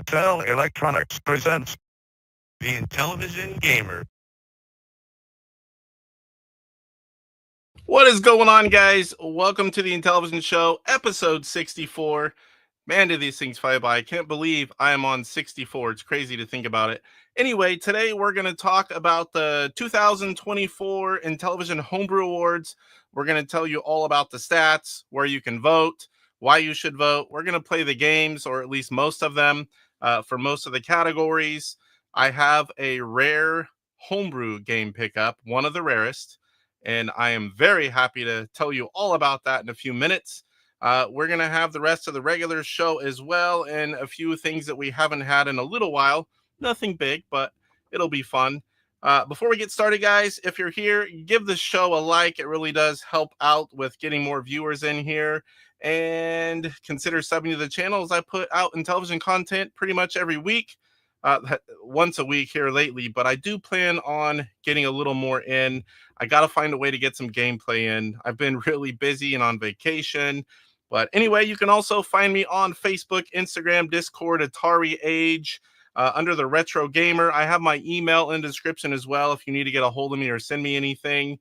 Intel Electronics presents the Intellivision Gamer. What is going on, guys? Welcome to the Intellivision Show, episode 64. Man, do these things fly by. I can't believe I am on 64. It's crazy to think about it. Anyway, today we're going to talk about the 2024 Intellivision Homebrew Awards. We're going to tell you all about the stats, where you can vote, why you should vote. We're going to play the games, or at least most of them, for most of the categories. I have a rare homebrew game pickup, one of the rarest, and I am very happy to tell you all about that in a few minutes. We're going to have the rest of the regular show as well, and a few things that we haven't had in a little while. Nothing big, but it'll be fun. Before we get started, guys, if you're here, give the show a like. It really does help out with getting more viewers in here. And consider subbing to the channel, as I put out Intellivision content pretty much every week. Once a week here lately, but I do plan on getting a little more in. I got to find a way to get some gameplay in. I've been really busy and on vacation. But anyway, you can also find me on Facebook, Instagram, Discord, AtariAge, under the Retro Gamer. I have my email in the description as well if you need to get a hold of me or send me anything.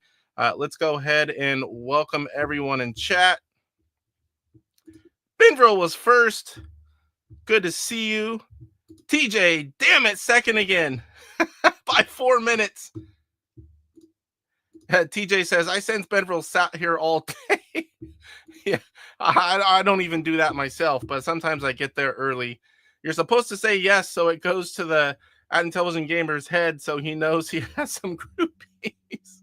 Let's go ahead and welcome everyone in chat. Benville was first. Good to see you. TJ, damn it, second again by 4 minutes. TJ says, I sense Benville sat here all day. Yeah, I don't even do that myself, but sometimes I get there early. You're supposed to say yes, so it goes to the Intellivision Gamer's head, so he knows he has some groupies.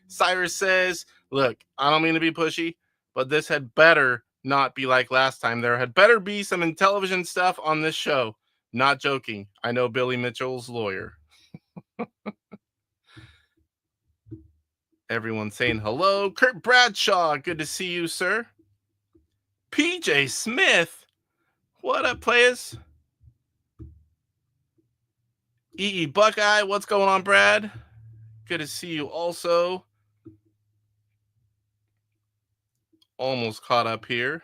Cyrus says, look, I don't mean to be pushy, but this had better not be like last time. There had better be some Intellivision stuff on this show. Not joking. I know Billy Mitchell's lawyer. Everyone saying hello. Kurt Bradshaw, good to see you, sir. PJ Smith, what up, players? EE Buckeye, what's going on, Brad? Good to see you also. Almost caught up here.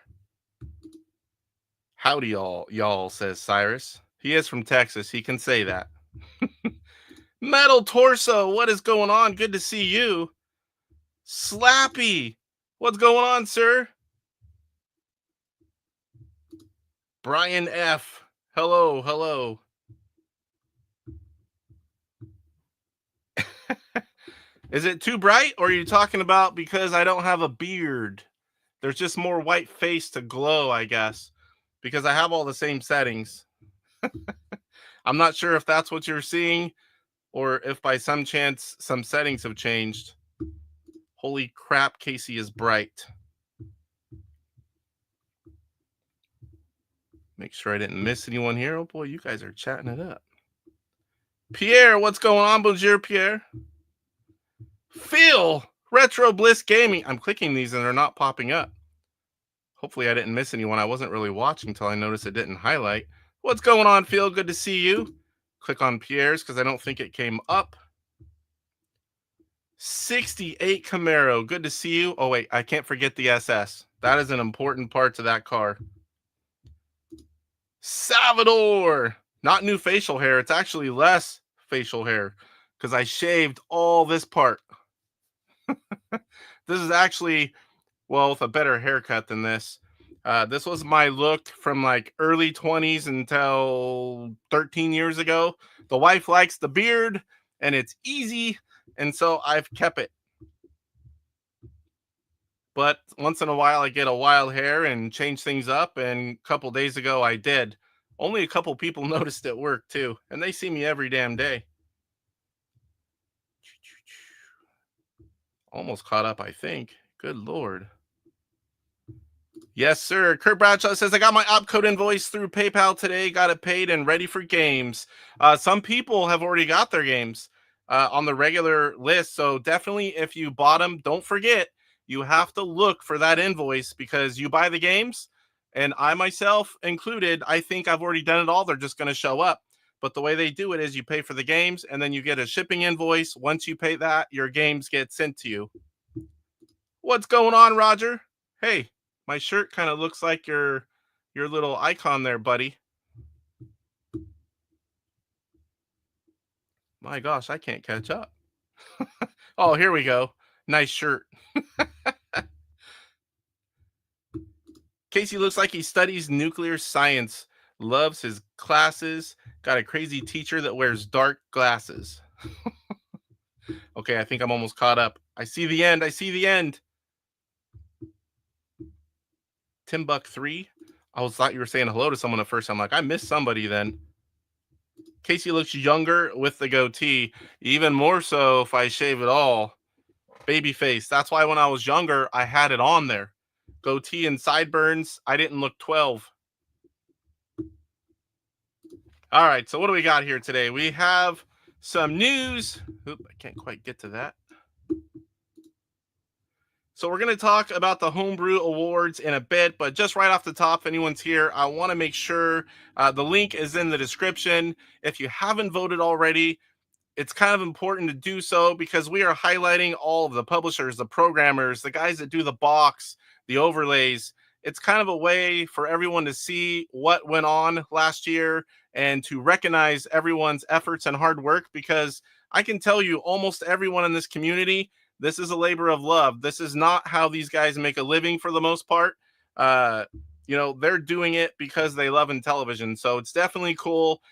Howdy, y'all, says Cyrus. He is from Texas. He can say that. Metal Torso, what is going on? Good to see you. Slappy, what's going on, sir? Brian F, hello. Is it too bright, or are you talking about because I don't have a beard? There's just more white face to glow, I guess, because I have all the same settings. I'm not sure if that's what you're seeing, or if by some chance some settings have changed. Holy crap, Casey is bright. Make sure I didn't miss anyone here. Oh boy, you guys are chatting it up. Pierre, what's going on, Bonjour, Pierre? Phil, Retro Bliss Gaming. I'm clicking these and they're not popping up. Hopefully I didn't miss anyone. I wasn't really watching until I noticed it didn't highlight. What's going on, Phil? Good to see you. Click on Pierre's because I don't think it came up. 68 Camaro. Good to see you. Oh, wait. I can't forget the SS. That is an important part to that car. Salvador. Not new facial hair. It's actually less facial hair because I shaved all this part. This is actually, well, with a better haircut than this. This was my look from like early 20s until 13 years ago. The wife likes the beard and it's easy, and so I've kept it. But once in a while I get a wild hair and change things up, and a couple days ago I did. Only a couple people noticed at work too, and they see me every damn day. Almost caught up, I think. Good Lord. Yes, sir. Kurt Bradshaw says, I got my opcode invoice through PayPal today, got it paid and ready for games. Some people have already got their games on the regular list. So definitely, if you bought them, don't forget, you have to look for that invoice, because you buy the games, and I myself included, I think I've already done it all. They're just going to show up. But the way they do it is you pay for the games and then you get a shipping invoice. Once you pay that, your games get sent to you. What's going on, Roger? Hey, my shirt kind of looks like your little icon there, buddy. My gosh, I can't catch up. Oh, here we go. Nice shirt. Casey looks like he studies nuclear science, loves his classes, got a crazy teacher that wears dark glasses. Okay, I think I'm almost caught up. I see the end. I see the end. Timbuck 3. I was thought you were saying hello to someone at first. I'm like, I missed somebody then. Casey looks younger with the goatee, even more so if I shave it all. Baby face. That's why when I was younger, I had it on there. Goatee and sideburns. I didn't look 12. All right, so what do we got here today? We have some news. Oop, I can't quite get to that. So we're going to talk about the Homebrew Awards in a bit, but just right off the top, if anyone's here, I want to make sure the link is in the description. If you haven't voted already, it's kind of important to do so because we are highlighting all of the publishers, the programmers, the guys that do the box, the overlays. It's kind of a way for everyone to see what went on last year and to recognize everyone's efforts and hard work, because I can tell you almost everyone in this community, this is a labor of love. This is not how these guys make a living for the most part. They're doing it because they love Intellivision. So it's definitely cool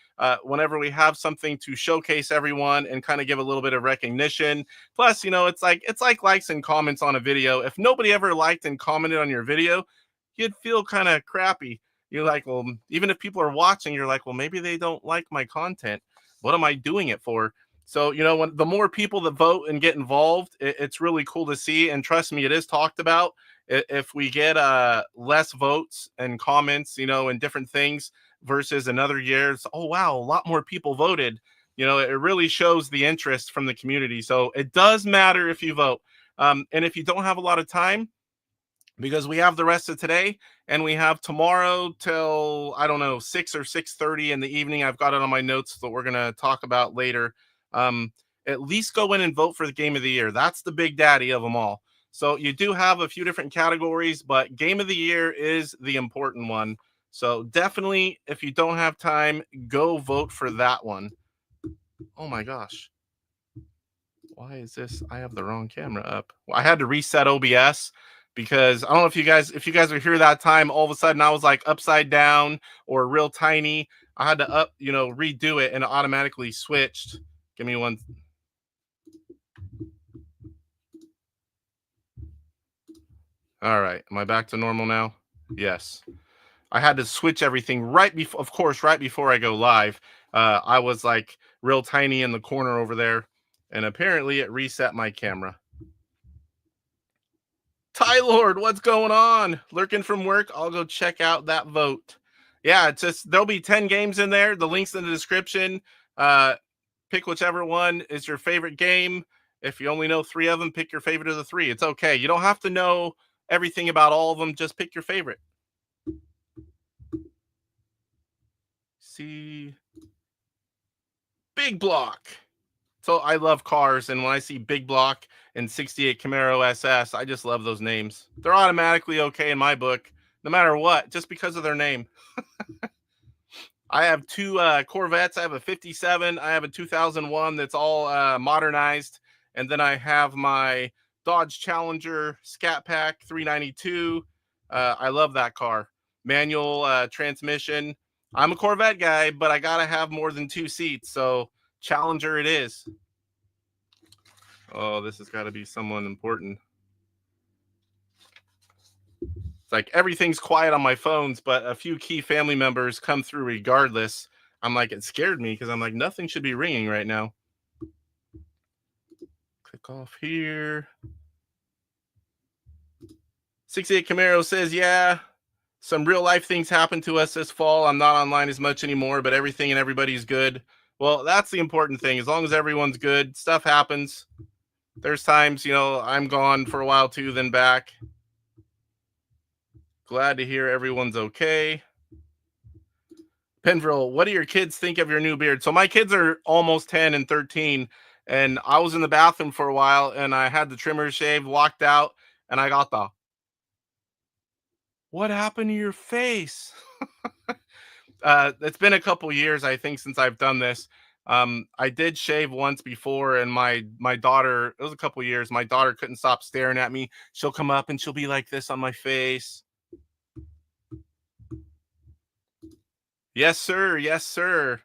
whenever we have something to showcase everyone and kind of give a little bit of recognition. Plus, it's like likes and comments on a video. If nobody ever liked and commented on your video, you'd feel kind of crappy. You're like, well, even if people are watching, you're like, well, maybe they don't like my content. What am I doing it for? So, when the more people that vote and get involved, it's really cool to see. And trust me, it is talked about. If we get less votes and comments, and different things versus another year, it's, oh, wow, a lot more people voted. It really shows the interest from the community. So it does matter if you vote. And if you don't have a lot of time, because we have the rest of today and we have tomorrow till, I don't know, 6 or 6:30 in the evening. I've got it on my notes that we're going to talk about later. At least go in and vote for the game of the year. That's the big daddy of them all. So you do have a few different categories, but game of the year is the important one. So definitely, if you don't have time, go vote for that one. Oh my gosh. Why is this? I have the wrong camera up. Well, I had to reset OBS because I don't know if you guys are here that time, all of a sudden I was like upside down or real tiny. I had to redo it and it automatically switched. Give me one. All right. Am I back to normal now? Yes. I had to switch everything right before I go live. I was like real tiny in the corner over there, and apparently it reset my camera. Ty Lord, what's going on? Lurking from work. I'll go check out that vote. Yeah, it's just there'll be 10 games in there. The link's in the description. Pick whichever one is your favorite game. If you only know 3 of them, pick your favorite of the 3. It's okay. You don't have to know everything about all of them. Just pick your favorite. See, Big Block. So I love cars, and when I see Big Block and 68 Camaro SS, I just love those names. They're automatically okay in my book, no matter what, just because of their name. I have 2 Corvettes. I have a 57. I have a 2001 that's all modernized. And then I have my Dodge Challenger Scat Pack 392. I love that car. Manual transmission. I'm a Corvette guy, but I got to have more than 2 seats. So Challenger it is. Oh, this has got to be someone important. It's like everything's quiet on my phones, but a few key family members come through regardless. I'm like, it scared me because I'm like, nothing should be ringing right now. Click off here. 68 Camaro says, yeah, some real life things happened to us this fall. I'm not online as much anymore, but everything and everybody's good. Well, that's the important thing. As long as everyone's good, stuff happens. There's times, I'm gone for a while too, then back. Glad to hear everyone's okay. Penville, what do your kids think of your new beard? So my kids are almost 10 and 13, and I was in the bathroom for a while, and I had the trimmer shaved, walked out, and I got the, what happened to your face? It's been a couple years, I think, since I've done this. I did shave once before, and my daughter, it was a couple years, my daughter couldn't stop staring at me. She'll come up and she'll be like this on my face. Yes, sir. Yes, sir.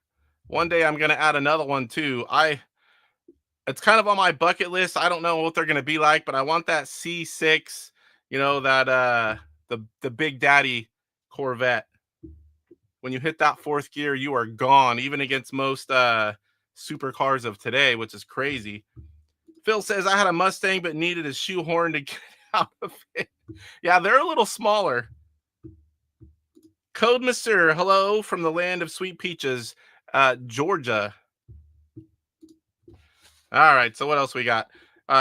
One day I'm gonna add another one too. It's kind of on my bucket list. I don't know what they're gonna be like, but I want that C6, that the Big Daddy Corvette. When you hit that fourth gear, you are gone, even against most supercars of today, which is crazy. Phil says I had a Mustang but needed a shoehorn to get out of it. Yeah, they're a little smaller. Code Mister, hello from the land of sweet peaches, Georgia. All right, so what else we got?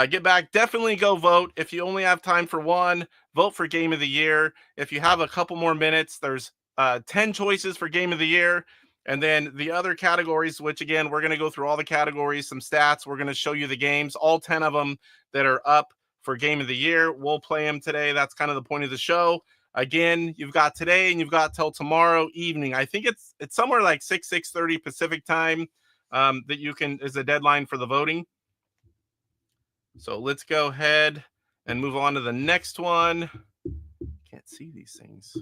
Get back. Definitely go vote. If you only have time for one, vote for Game of the Year. If you have a couple more minutes, there's 10 choices for Game of the Year. And then the other categories, which again, we're going to go through all the categories, some stats. We're going to show you the games, all 10 of them that are up for Game of the Year. We'll play them today. That's kind of the point of the show. Again, you've got today and you've got till tomorrow evening. I think it's somewhere like 6:30 Pacific time that you can is the deadline for the voting. So let's go ahead and move on to the next one. Can't see these things.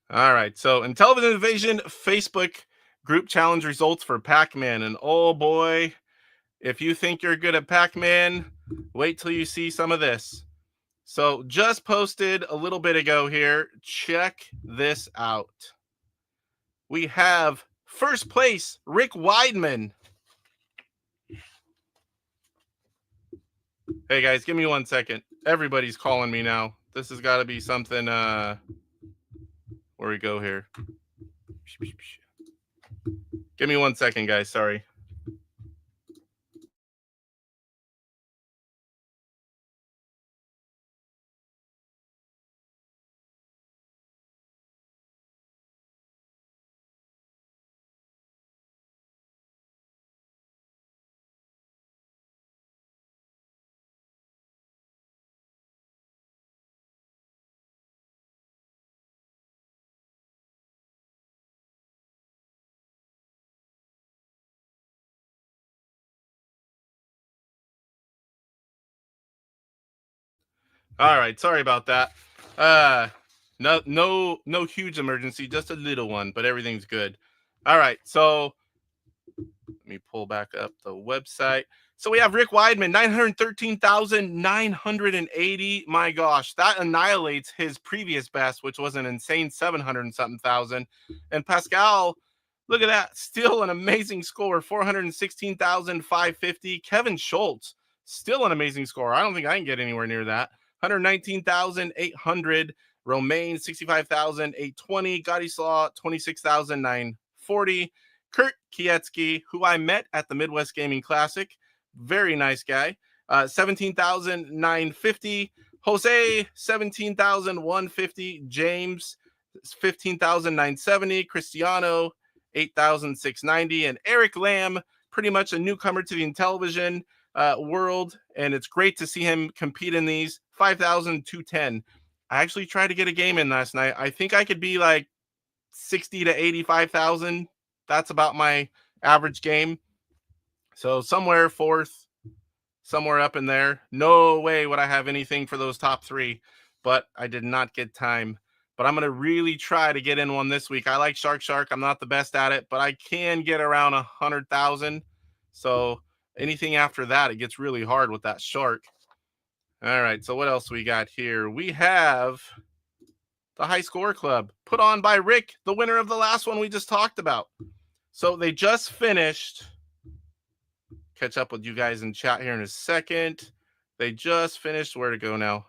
All right. So Intellivision Facebook group challenge results for Pac-Man. And oh boy, if you think you're good at Pac-Man, wait till you see some of this. So just posted a little bit ago here. Check this out. We have first place, Rick Weidman. Hey guys, give me 1 second. Everybody's calling me now. This has got to be something. Where we go here? Give me 1 second, guys. Sorry. All right, sorry about that. No huge emergency, just a little one, but everything's good. All right, so let me pull back up the website. So we have Rick Weidman, 913,980. My gosh, that annihilates his previous best, which was an insane 700 and something thousand. And Pascal, look at that, still an amazing score, 416,550. Kevin Schultz, still an amazing score. I don't think I can get anywhere near that. 119,800. Romaine, 65,820. Gadislaw, 26,940. Kurt Kietsky, who I met at the Midwest Gaming Classic. Very nice guy. 17,950. Jose, 17,150. James, 15,970. Cristiano, 8,690. And Eric Lamb, pretty much a newcomer to the Intellivision world. And it's great to see him compete in these. 5,210. I actually tried to get a game in last night. I think I could be like 60 to 85,000. That's about my average game. So somewhere fourth, somewhere up in there. No way would I have anything for those top three, but I did not get time. But I'm going to really try to get in one this week. I like Shark. I'm not the best at it, but I can get around 100,000. So anything after that, it gets really hard with that Shark. All right, so what else we got here? We have the High Score Club, put on by Rick, the winner of the last one we just talked about. So they just finished. Catch up with you guys in chat here in a second. They just finished. Where to go now?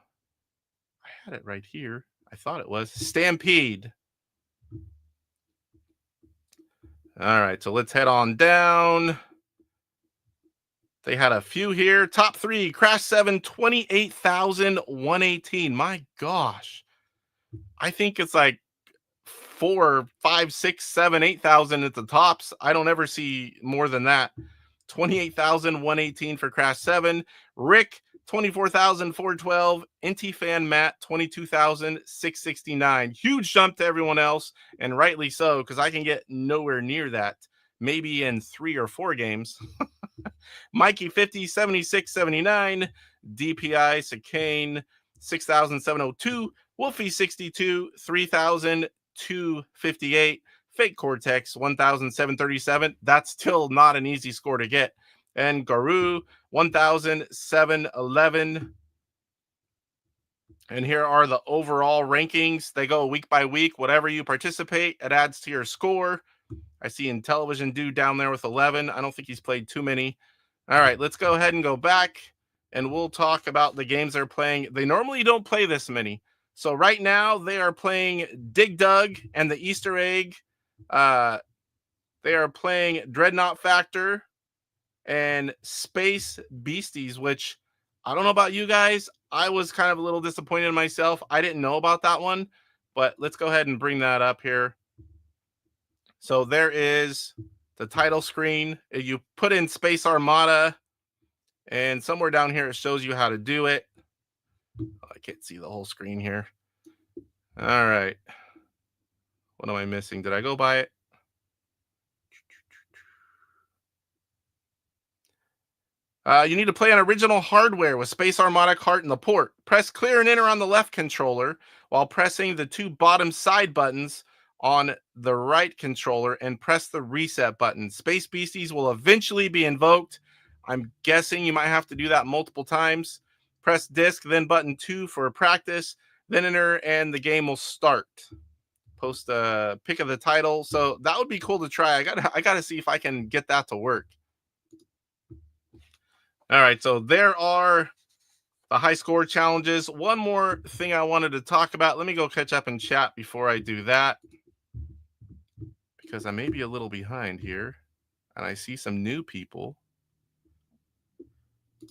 I had it right here. I thought it was Stampede. All right, so let's head on down. They had a few here. Top three, Crash 7, 28,118. My gosh. I think it's like 4, 5, 6, 7, 8,000 at the tops. I don't ever see more than that. 28,118 for Crash 7. Rick, 24,412. Inti Fan Matt, 22,669. Huge jump to everyone else, and rightly so, because I can get nowhere near that. maybe in 3 or 4 games. Mikey 50, 76, 79, DPI, Sakane, 6,702, Wolfie 62, 3,258, Fake Cortex, 1,737. That's still not an easy score to get. And Garu, 1,711. And here are the overall rankings. They go week by week. Whatever you participate, it adds to your score. I see Intellivision dude down there with 11. I don't think he's played too many. All right, let's go ahead and go back, and we'll talk about the games they're playing. They normally don't play this many. So right now, they are playing Dig Dug and the Easter Egg. They are playing Dreadnought Factor and Space Beasties, which I don't know about you guys. I was kind of a little disappointed in myself. I didn't know about that one, but let's go ahead and bring that up here. So there is the title screen. You put in Space Armada, and somewhere down here it shows you how to do it. Oh, I can't see the whole screen here. All right. What am I missing? Did I go by it? You need to play on original hardware with Space Armada cart in the port. Press clear and enter on the left controller while pressing the 2 bottom side buttons on the right controller and press the reset button. Space Beasties will eventually be invoked. I'm guessing you might have to do that multiple times. Press disc, then button 2 for practice, then enter, and the game will start. Post a pick of the title. So that would be cool to try. I gotta see if I can get that to work. All right, so there are the high score challenges. One more thing I wanted to talk about. Let me go catch up in chat before I do that, because I may be a little behind here, and I see some new people.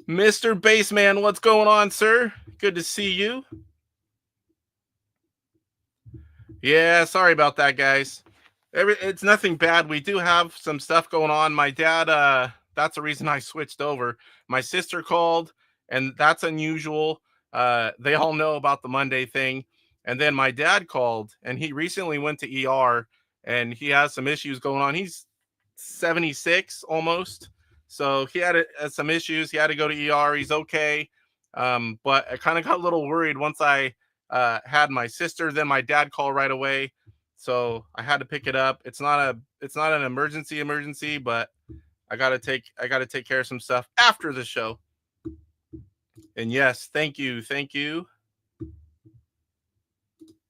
Mr. Baseman, what's going on, sir? Good to see you. Yeah, sorry about that, guys. It's nothing bad. We do have some stuff going on. My dad, that's the reason I switched over. My sister called, and that's unusual. They all know about the Monday thing. And then my dad called, and he recently went to ER, and he has some issues going on. He's 76 almost. So he had some issues. He had to go to ER. He's okay. But I kind of got a little worried once I had my sister, then my dad call right away. So I had to pick it up. It's not an emergency, but I gotta take care of some stuff after the show. And yes, thank you.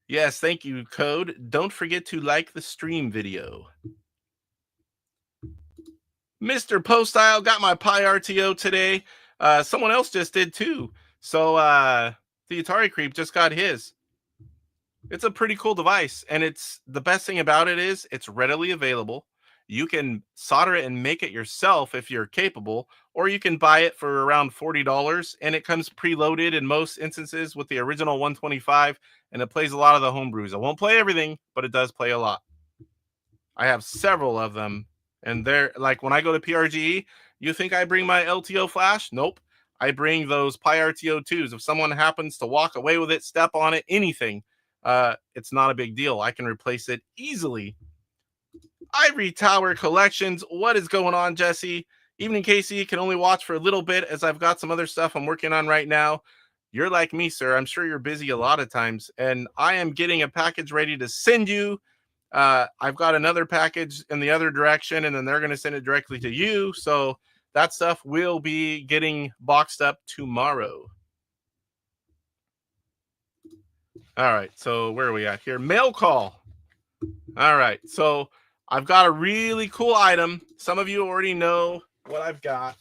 Yes, thank you, Code. Don't forget to like the stream video. Mr. Postile got my Pi RTO today. Someone else just did too. So the Atari Creep just got his. It's a pretty cool device, and it's the best thing about it is it's readily available. You can solder it and make it yourself if you're capable, or you can buy it for around $40, and it comes preloaded in most instances with the original 125, and it plays a lot of the homebrews. It won't play everything, but it does play a lot. I have several of them, and they're like, when I go to PRGE, you think I bring my LTO flash? Nope. I bring those Pi RTO 2s. If someone happens to walk away with it, step on it, anything, it's not a big deal. I can replace it easily. Ivory Tower Collections. What is going on, Jesse? Evening, Casey. Can only watch for a little bit as I've got some other stuff I'm working on right now. You're like me, sir. I'm sure you're busy a lot of times, and I am getting a package ready to send you. I've got another package in the other direction, and then they're going to send it directly to you. So that stuff will be getting boxed up tomorrow. All right, so where are we at here? Mail call. All right, so I've got a really cool item. Some of you already know what I've got.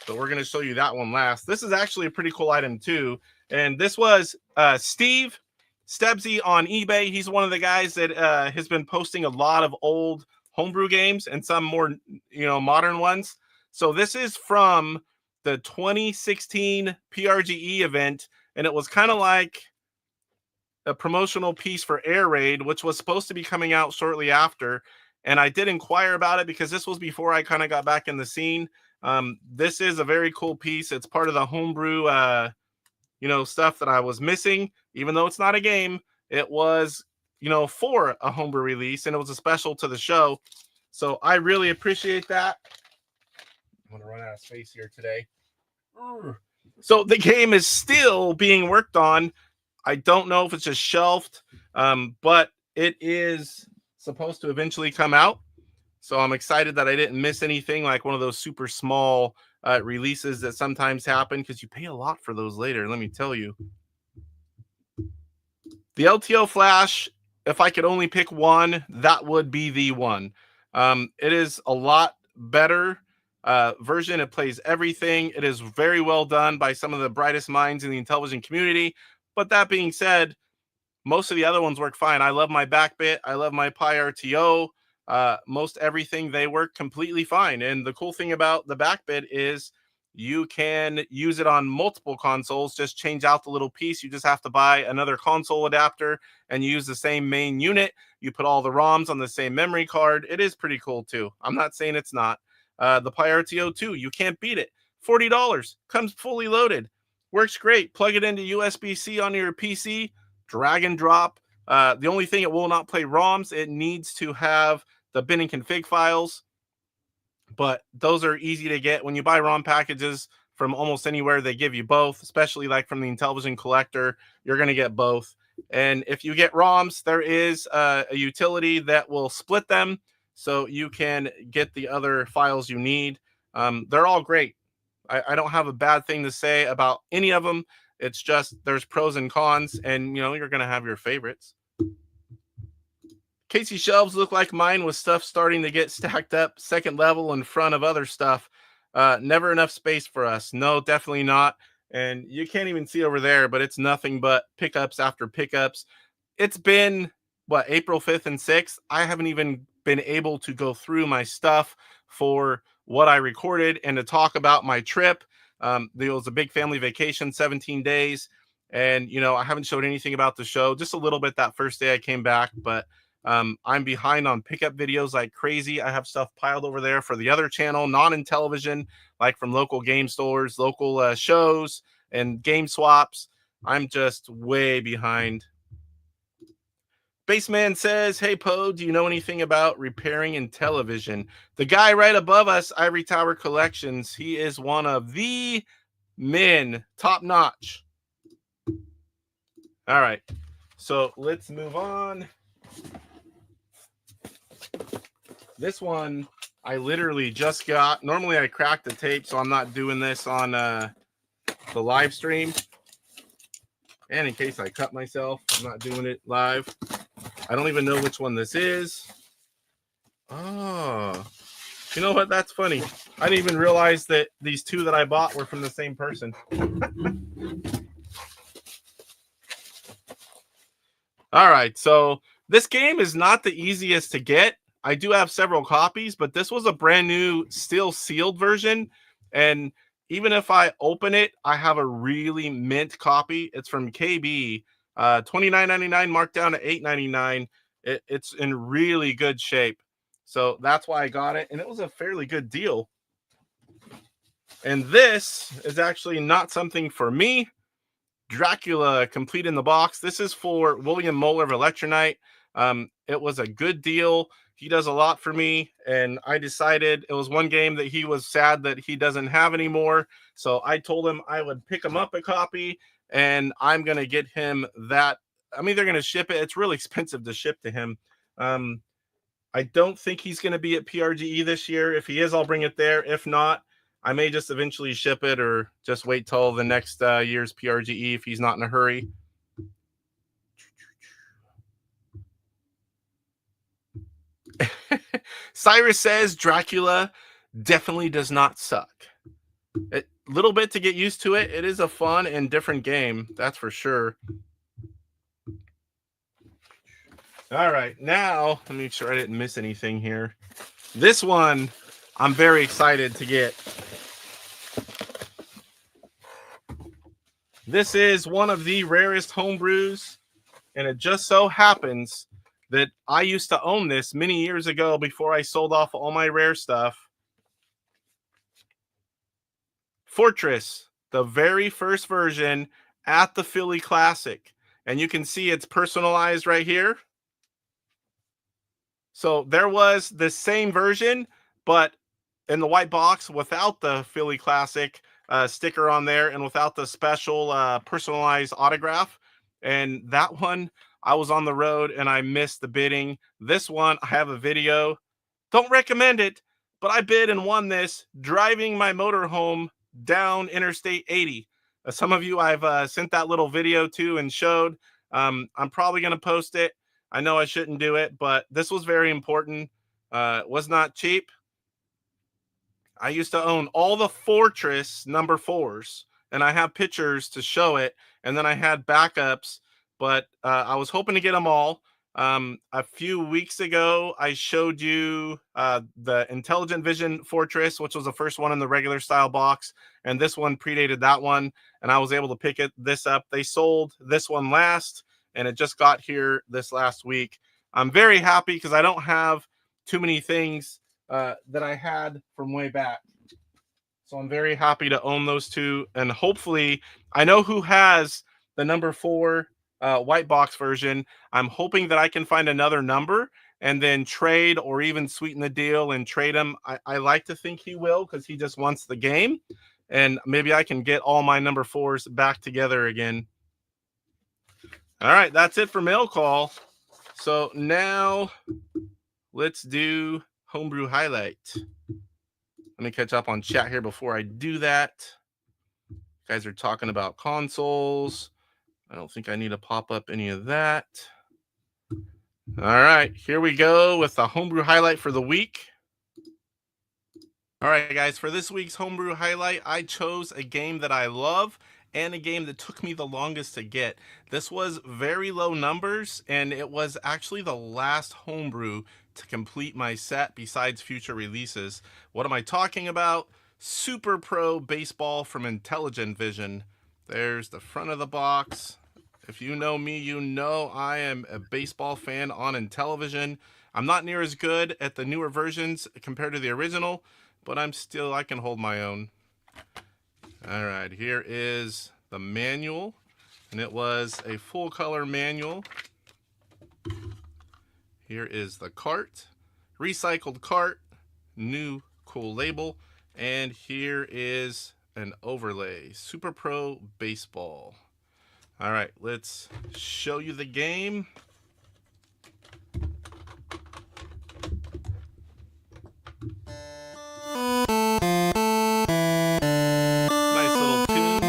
So we're going to show you that one last. This is actually a pretty cool item too. And this was Steve Stebsy on eBay. He's one of the guys that has been posting a lot of old homebrew games and some more, modern ones. So this is from the 2016 PRGE event, and it was kind of like a promotional piece for Air Raid, which was supposed to be coming out shortly after. And I did inquire about it because this was before I kind of got back in the scene. This is a very cool piece. It's part of the homebrew, stuff that I was missing. Even though it's not a game, it was, for a homebrew release, and it was a special to the show. So I really appreciate that. I'm gonna run out of space here today. So the game is still being worked on. I don't know if it's just shelved, but it is supposed to eventually come out. So I'm excited that I didn't miss anything like one of those super small releases that sometimes happen, because you pay a lot for those later, let me tell you. The LTO Flash, if I could only pick one, that would be the one. It is a lot better version. It plays everything. It is very well done by some of the brightest minds in the Intellivision community. But that being said, most of the other ones work fine. I love my Backbit. I love my Pi RTO. Most everything, they work completely fine. And the cool thing about the Backbit is you can use it on multiple consoles. Just change out the little piece. You just have to buy another console adapter and you use the same main unit. You put all the ROMs on the same memory card. It is pretty cool too. I'm not saying it's not. The Pi RTO 2, you can't beat it. $40, comes fully loaded. Works great. Plug it into USB-C on your PC, drag and drop. The only thing, it will not play ROMs. It needs to have the bin and config files, but those are easy to get. When you buy ROM packages from almost anywhere, they give you both, especially like from the Intellivision collector, you're going to get both. And if you get ROMs, there is a utility that will split them so you can get the other files you need. They're all great. I don't have a bad thing to say about any of them. It's just there's pros and cons, and you're going to have your favorites. Casey shelves look like mine, with stuff starting to get stacked up second level in front of other stuff. Never enough space for us. No, definitely not. And you can't even see over there, but it's nothing but pickups after pickups. It's been, April 5th and 6th. I haven't even been able to go through my stuff for what I recorded and to talk about my trip. There was a big family vacation, 17 days. And, I haven't showed anything about the show, just a little bit that first day I came back. But I'm behind on pickup videos like crazy. I have stuff piled over there for the other channel, non-Intellivision, like from local game stores, local shows, and game swaps. I'm just way behind. Baseman says, hey, Poe, do you know anything about repairing Intellivision? The guy right above us, Ivory Tower Collections, he is one of the men, top notch. All right, so let's move on. This one I literally just got. Normally I crack the tape, so I'm not doing this on the live stream. And in case I cut myself, I'm not doing it live. I don't even know which one this is. Oh, you know what? That's funny. I didn't even realize that these two that I bought were from the same person. All right, so this game is not the easiest to get. I do have several copies, but this was a brand new, still sealed version. And even if I open it, I have a really mint copy. It's from KB, $29.99 marked down to $8.99. It's in really good shape. So that's why I got it. And it was a fairly good deal. And this is actually not something for me. Dracula complete in the box. This is for William Moeller of Electronite. It was a good deal. He does a lot for me, and I decided it was one game that he was sad that he doesn't have anymore. So I told him I would pick him up a copy, and I'm going to get him that. I'm either going to ship it. It's really expensive to ship to him. I don't think he's going to be at PRGE this year. If he is, I'll bring it there. If not, I may just eventually ship it or just wait till the next year's PRGE if he's not in a hurry. Cyrus says Dracula definitely does not suck. A little bit to get used to it. It is a fun and different game, that's for sure. All right, now let me make sure I didn't miss anything here. This one I'm very excited to get. This is one of the rarest homebrews, and it just so happens that I used to own this many years ago before I sold off all my rare stuff. Fortress, the very first version at the Philly Classic. And you can see it's personalized right here. So there was the same version, but in the white box without the Philly Classic sticker on there and without the special personalized autograph. And that one, I was on the road and I missed the bidding. This one, I have a video. Don't recommend it, but I bid and won this driving my motorhome down Interstate 80. Some of you I've sent that little video to and showed. I'm probably going to post it. I know I shouldn't do it, but this was very important. It was not cheap. I used to own all the Fortress number 4s, and I have pictures to show it. And then I had backups, but I was hoping to get them all. A few weeks ago, I showed you the Intellivision Fortress, which was the first one in the regular style box, and this one predated that one, and I was able to pick this up. They sold this one last, and it just got here this last week. I'm very happy because I don't have too many things that I had from way back. So I'm very happy to own those two. And hopefully, I know who has the number 4 white box version. I'm hoping that I can find another number and then trade or even sweeten the deal and trade him. I like to think he will because he just wants the game. And maybe I can get all my number 4s back together again. All right, that's it for mail call. So now let's do Homebrew Highlight. Let me catch up on chat here before I do that. You guys are talking about consoles. I don't think I need to pop up any of that. All right, here we go with the Homebrew Highlight for the week. All right, guys, for this week's Homebrew Highlight, I chose a game that I love and a game that took me the longest to get. This was very low numbers, and it was actually the last homebrew to complete my set besides future releases. What am I talking about? Super Pro Baseball from Intellivision. There's the front of the box. If you know me, you know I am a baseball fan on Intellivision. I'm not near as good at the newer versions compared to the original, but I can hold my own. All right, here is the manual, and it was a full color manual. Here is the cart, recycled cart, new cool label, and here is an overlay, Super Pro Baseball. All right, let's show you the game. Nice little tune.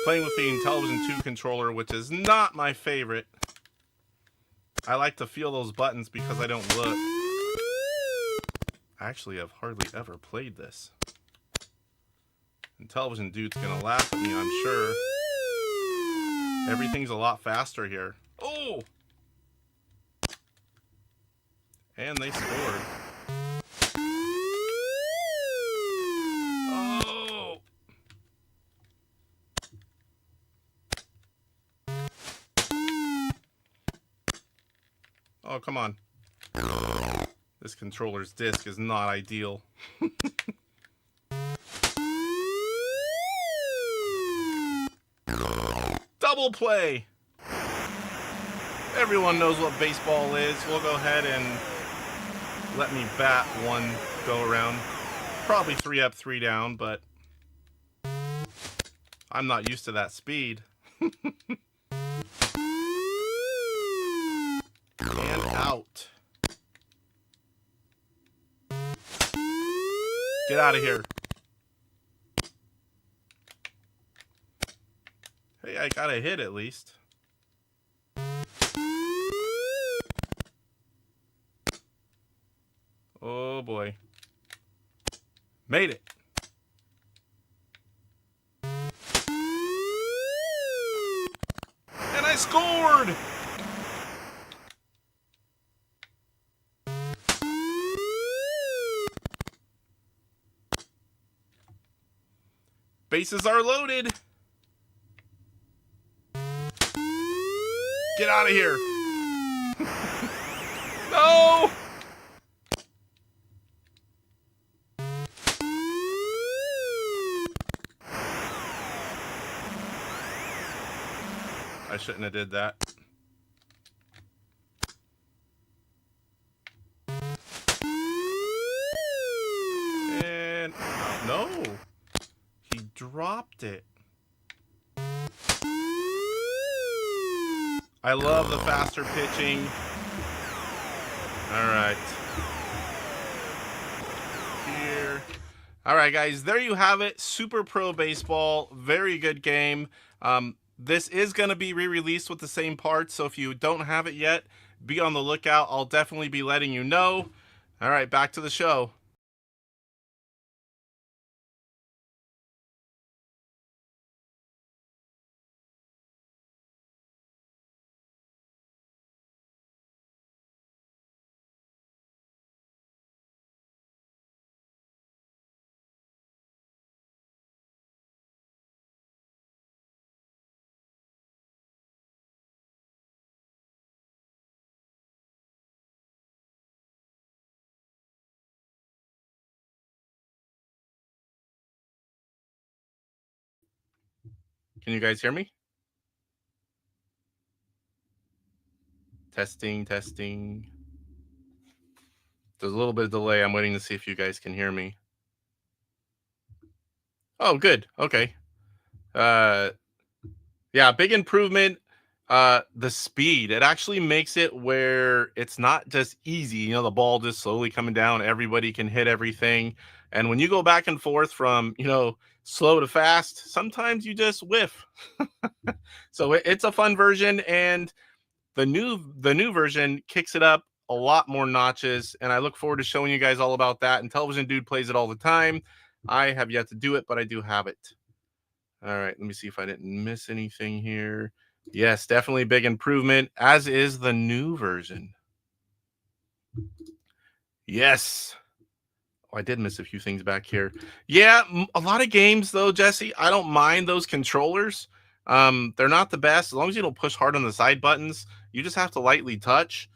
Playing with the Intellivision 2 controller, which is not my favorite. I like to feel those buttons because I don't look. Actually, I've hardly ever played this. Intellivision dude's gonna laugh at me, I'm sure. Everything's a lot faster here. Oh! And they scored. Oh! Oh, come on. This controller's disc is not ideal. Double play! Everyone knows what baseball is. We'll go ahead and let me bat one go around. Probably 3 up, 3 down, but I'm not used to that speed. And out. Get out of here. Hey, I got a hit at least. Oh boy. Made it. And I scored! Bases are loaded. Get out of here. No! I shouldn't have did that. And no, he dropped it. I love the faster pitching. All right. Here. All right, guys, there you have it. Super Pro Baseball. Very good game. This is going to be re-released with the same parts, so if you don't have it yet, be on the lookout. I'll definitely be letting you know. All right, back to the show. Can you guys hear me? Testing, testing. There's a little bit of delay. I'm waiting to see if you guys can hear me. Oh, good. Okay. Yeah, big improvement. The speed. It actually makes it where it's not just easy. You know, the ball just slowly coming down. Everybody can hit everything. And when you go back and forth from, slow to fast, sometimes you just whiff. So it's a fun version, and the new version kicks it up a lot more notches, and I look forward to showing you guys all about that. Intellivision Dude plays it all the time. I have yet to do it, but I do have it. All right, let me see if I didn't miss anything here. Yes, definitely big improvement, as is the new version. Yes. Oh, I did miss a few things back here. Yeah, a lot of games, though, Jesse, I don't mind those controllers. They're not the best. As long as you don't push hard on the side buttons, you just have to lightly touch.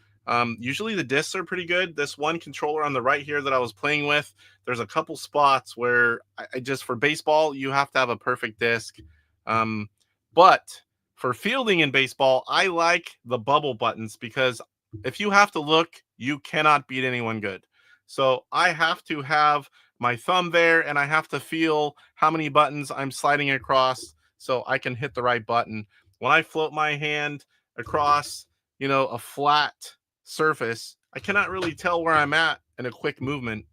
Usually the discs are pretty good. This one controller on the right here that I was playing with, there's a couple spots where I just, for baseball, you have to have a perfect disc. But for fielding in baseball, I like the bubble buttons, because if you have to look, you cannot beat anyone good. So I have to have my thumb there, and I have to feel how many buttons I'm sliding across so I can hit the right button. When I float my hand across, a flat surface, I cannot really tell where I'm at in a quick movement.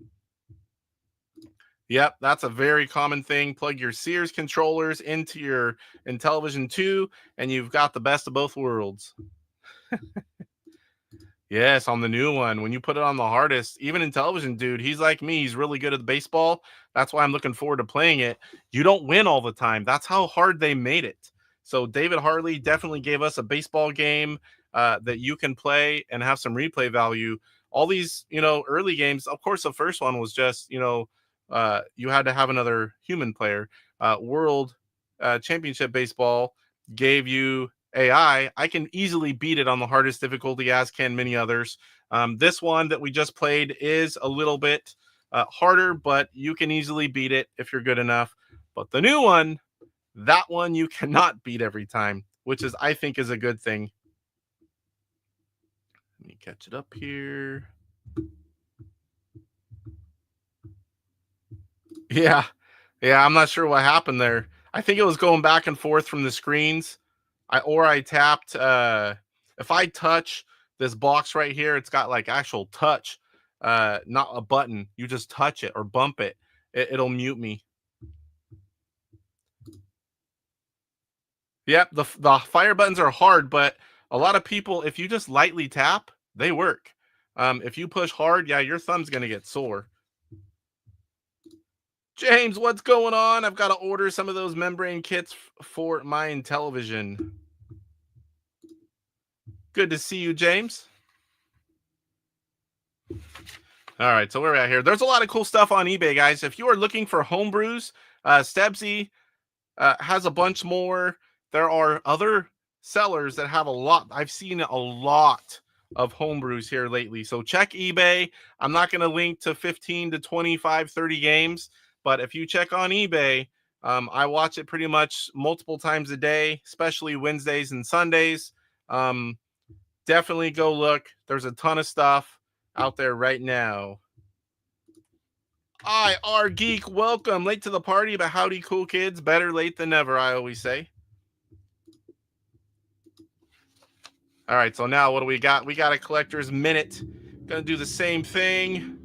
Yep, that's a very common thing. Plug your Sears controllers into your Intellivision 2, and you've got the best of both worlds. Yes, on the new one, when you put it on the hardest, even Intellivision Dude, he's like me. He's really good at the baseball. That's why I'm looking forward to playing it. You don't win all the time. That's how hard they made it. So David Harley definitely gave us a baseball game that you can play and have some replay value. All these, early games, of course, the first one was just, you had to have another human player. World Championship Baseball gave you AI. I can easily beat it on the hardest difficulty, as can many others. This one that we just played is a little bit harder, but you can easily beat it if you're good enough. But the new one, that one you cannot beat every time, which is, I think, is a good thing. Let me catch it up here. Yeah, I'm not sure what happened there. I think it was going back and forth from the screens. I tapped. If I touch this box right here, it's got like actual touch, not a button. You just touch it or bump it. It'll mute me. Yep, the fire buttons are hard, but a lot of people, if you just lightly tap, they work. If you push hard, yeah, your thumb's gonna get sore. James, what's going on? I've got to order some of those membrane kits for my Intellivision. Good to see you, James. All right, so where are we at here? There's a lot of cool stuff on eBay, guys. If you are looking for homebrews, Stebsy has a bunch more. There are other sellers that have a lot. I've seen a lot of homebrews here lately. So check eBay. I'm not going to link to 15 to 25, 30 games. But if you check on eBay, I watch it pretty much multiple times a day, especially Wednesdays and Sundays. Definitely go look. There's a ton of stuff out there right now. IR Geek, welcome. Late to the party, but howdy, cool kids. Better late than never, I always say. All right, so now what do we got? We got a collector's minute. Gonna do the same thing.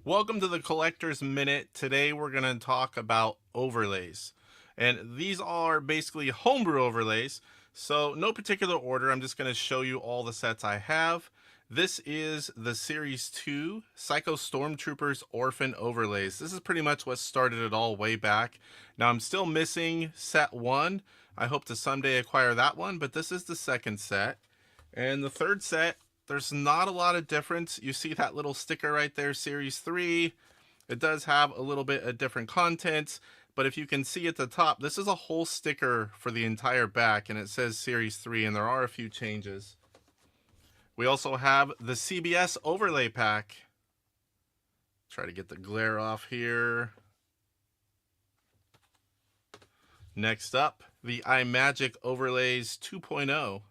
Welcome to the collector's minute. Today we're gonna talk about overlays. And these are basically homebrew overlays. So no particular order. I'm just gonna show you all the sets I have. This is the Series 2 Psycho Stormtroopers Orphan Overlays. This is pretty much what started it all way back. Now I'm still missing set 1. I hope to someday acquire that one, but this is the second set. And the third set, there's not a lot of difference. You see that little sticker right there, Series 3. It does have a little bit of different contents, but if you can see at the top, this is a whole sticker for the entire back, and it says Series 3, and there are a few changes. We also have the CBS overlay pack. Try to get the glare off here. Next up, the iMagic Overlays 2.0. You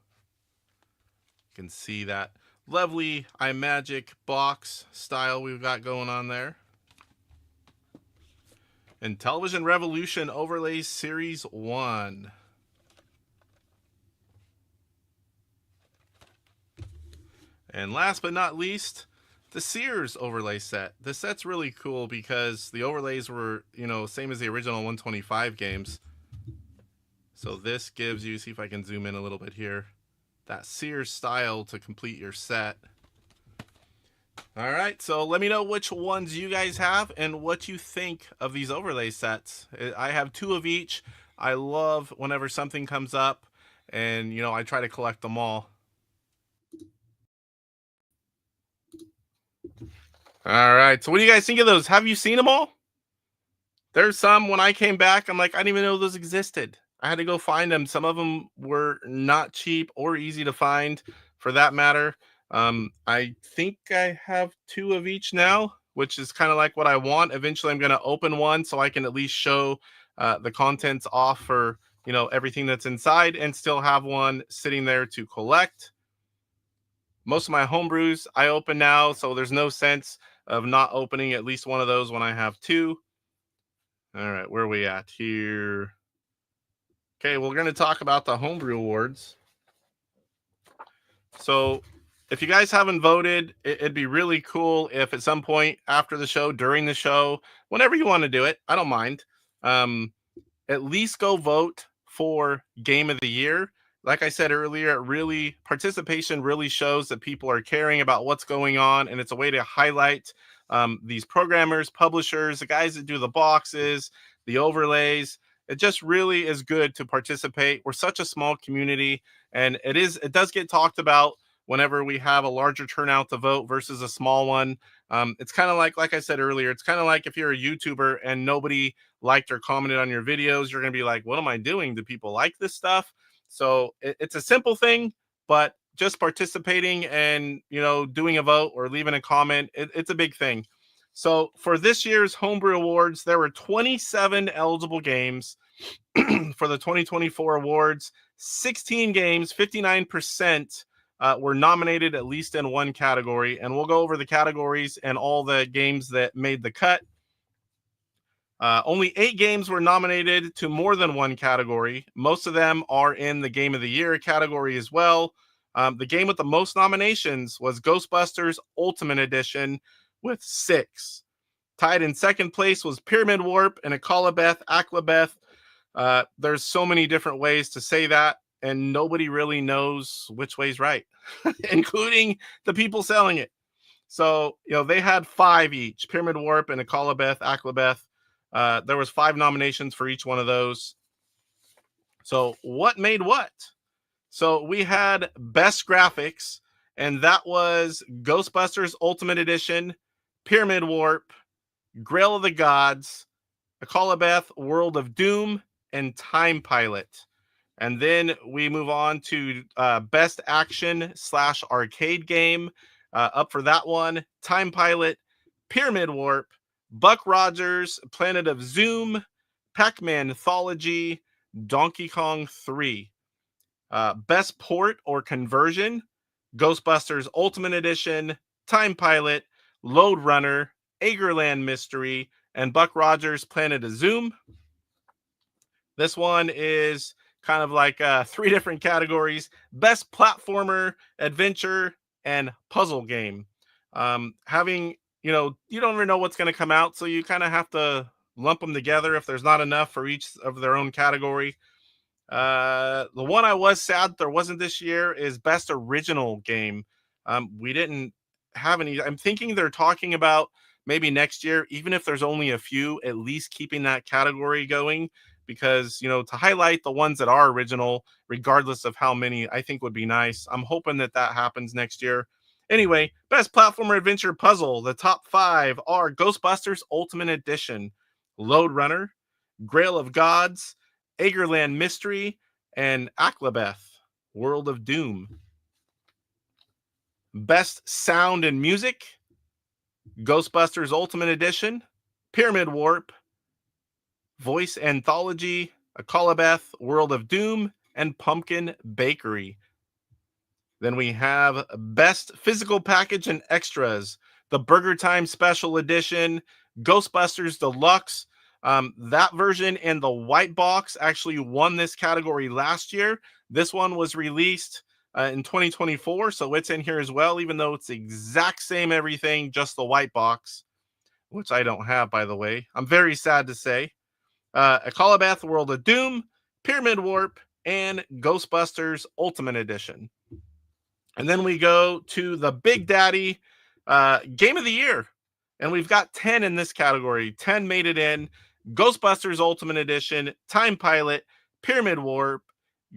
can see that lovely iMagic box style we've got going on there. Intellivision Revolution Overlays Series 1. And last but not least, the Sears overlay set. This set's really cool because the overlays were, same as the original 125 games. So this gives you, see if I can zoom in a little bit here, that Sears style to complete your set. All right, so let me know which ones you guys have and what you think of these overlay sets. I have 2 of each. I love whenever something comes up, and I try to collect them all. All right, so what do you guys think of those? Have you seen them all? There's some, when I came back, I'm like, I didn't even know those existed. I had to go find them. Some of them were not cheap or easy to find, for that matter. I think I have 2 of each now, which is kind of like what I want. Eventually, I'm going to open one so I can at least show the contents off for, everything that's inside, and still have one sitting there to collect. Most of my homebrews I open now, so there's no sense of not opening at least one of those when I have 2. All right, where are we at here? Okay, we're going to talk about the Homebrew Awards. So if you guys haven't voted, it'd be really cool if at some point after the show, during the show, whenever you want to do it, I don't mind, at least go vote for Game of the Year. Like I said earlier, participation really shows that people are caring about what's going on, and it's a way to highlight these programmers, publishers, the guys that do the boxes, the overlays. It just really is good to participate. We're such a small community, and it does get talked about whenever we have a larger turnout to vote versus a small one. It's kind of like I said earlier, it's kind of like if you're a YouTuber and nobody liked or commented on your videos, you're going to be like, what am I doing? Do people like this stuff? So it's a simple thing, but just participating and, doing a vote or leaving a comment, it's a big thing. So for this year's Homebrew Awards, there were 27 eligible games for the 2024 awards. 16 games, 59% were nominated at least in one category. And we'll go over the categories and all the games that made the cut. Only 8 games were nominated to more than one category. Most of them are in the Game of the Year category as well. The game with the most nominations was Ghostbusters Ultimate Edition with 6. Tied in second place was Pyramid Warp and Akalabeth. There's so many different ways to say that, and nobody really knows which way's right, including the people selling it. So, they had 5 each, Pyramid Warp and Akalabeth. There was 5 nominations for each one of those. So what made what? So we had Best Graphics, and that was Ghostbusters Ultimate Edition, Pyramid Warp, Grail of the Gods, Akalabeth World of Doom, and Time Pilot. And then we move on to Best Action / Arcade Game. Up for that one, Time Pilot, Pyramid Warp, Buck Rogers, Planet of Zoom, Pac-Man Anthology, Donkey Kong 3. Best port or conversion, Ghostbusters Ultimate Edition, Time Pilot, Load Runner, Agerland Mystery, and Buck Rogers Planet of Zoom. This one is kind of like 3 different categories: best platformer, adventure, and puzzle game. Having, you don't ever know what's going to come out, so you kind of have to lump them together if there's not enough for each of their own category. The one I was sad there wasn't this year is best original game. We didn't have any. I'm thinking they're talking about maybe next year, even if there's only a few, at least keeping that category going, because to highlight the ones that are original, regardless of how many, I think would be nice. I'm hoping that happens next year. Anyway, best platformer adventure puzzle. The top 5 are Ghostbusters Ultimate Edition, Load Runner, Grail of Gods, Agerland Mystery, and Aklabeth, World of Doom. Best sound and music, Ghostbusters Ultimate Edition, Pyramid Warp, Voice Anthology, Akalabeth, World of Doom, and Pumpkin Bakery. Then we have best physical package and extras, the Burger Time Special Edition, Ghostbusters Deluxe. That version and the white box actually won this category last year. This one was released in 2024, so it's in here as well, even though it's the exact same everything, just the white box, which I don't have, by the way. I'm very sad to say. Akalabeth, World of Doom, Pyramid Warp, and Ghostbusters Ultimate Edition. And then we go to the Big Daddy Game of the Year. And we've got 10 in this category. 10 made it in. Ghostbusters Ultimate Edition, Time Pilot, Pyramid Warp,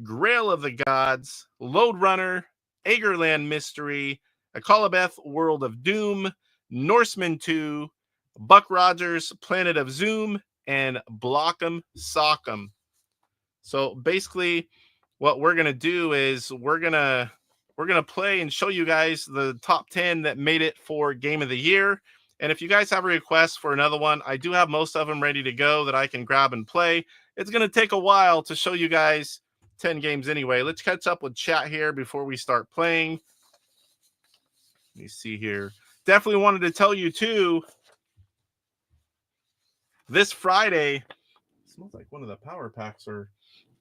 Grail of the Gods, Load Runner, Agerland Mystery, Akalabeth, World of Doom, Norseman 2, Buck Rogers, Planet of Zoom, and Block'em Sock'em. So basically what we're going to do is we're going to play and show you guys the top 10 that made it for Game of the Year. And if you guys have a request for another one, I do have most of them ready to go that I can grab and play. It's going to take a while to show you guys 10 games anyway. Let's catch up with chat here before we start playing. Let me see here. Definitely wanted to tell you too, this Friday, it smells like one of the power packs, or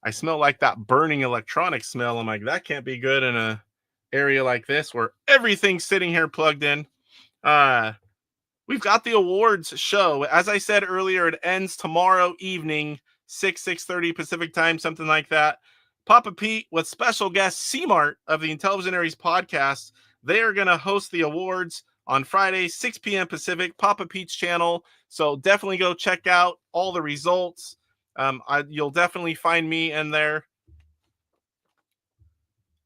I smell like that burning electronic smell. I'm like, that can't be good in a area like this where everything's sitting here plugged in. We've got the awards show. As I said earlier, it ends tomorrow evening, 6:30 Pacific time, something like that. Papa Pete with special guest C-Mart of the Intellivision Aries podcast. They are going to host the awards on Friday, 6 p.m. Pacific, Papa Pete's channel. So definitely go check out all the results. You'll definitely find me in there.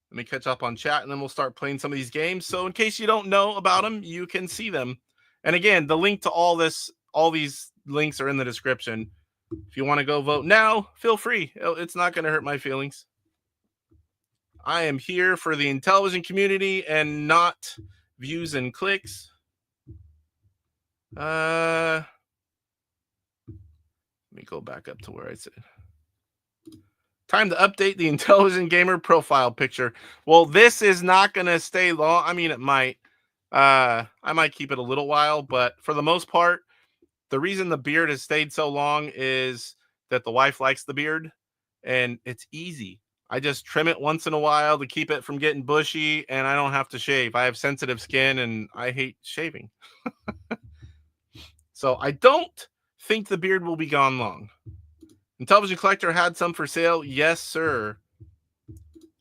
Let me catch up on chat, and then we'll start playing some of these games. So in case you don't know about them, you can see them. And again, the link to all these links are in the description. If you want to go vote now, feel free. It's not going to hurt my feelings. I am here for the Intellivision community and not views and clicks. Let me go back up to where I said. Time to update the Intellivision Gamer profile picture. Well, this is not going to stay long. I mean, it might. I might keep it a little while, but for the most part, the reason the beard has stayed so long is that the wife likes the beard, and it's easy. I just trim it once in a while to keep it from getting bushy, and I don't have to shave. I have sensitive skin, and I hate shaving. So I don't think the beard will be gone long. Intellivision Collector had some for sale. Yes, sir.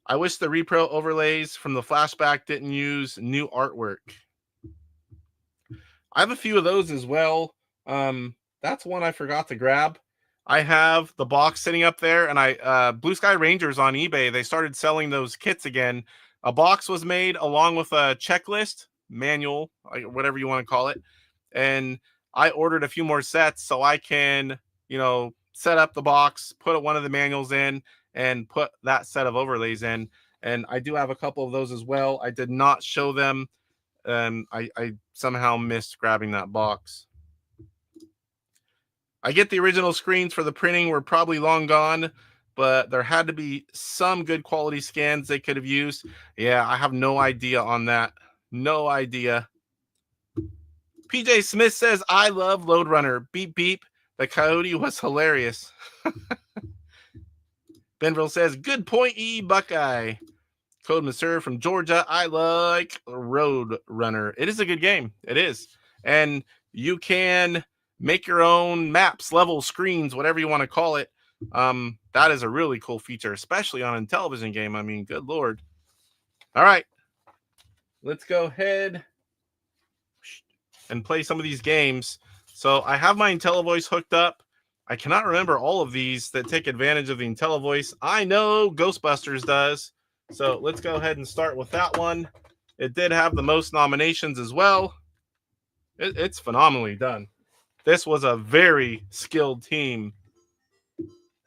I wish the repro overlays from the flashback didn't use new artwork. I have a few of those as well. That's one I forgot to grab. I have the box sitting up there, and Blue Sky Rangers on eBay, they started selling those kits again. A box was made along with a checklist, manual, whatever you want to call it. And I ordered a few more sets so I can, set up the box, put one of the manuals in, and put that set of overlays in. And I do have a couple of those as well. I did not show them. I somehow missed grabbing that box. I get the original screens for the printing were probably long gone, but there had to be some good quality scans they could have used. Yeah, I have no idea on that. No idea. PJ Smith says, I love Load Runner. Beep, beep. The coyote was hilarious. Benville says, good point, E. Buckeye. Code Maser from Georgia. I like Road Runner. It is a good game. It is. And you can make your own maps, levels, screens, whatever you want to call it. That is a really cool feature, especially on a Intellivision game. I mean, good Lord. All right. Let's go ahead and play some of these games. So I have my IntelliVoice hooked up. I cannot remember all of these that take advantage of the IntelliVoice. I know Ghostbusters does. So let's go ahead and start with that one. It did have the most nominations as well. It's phenomenally done. This was a very skilled team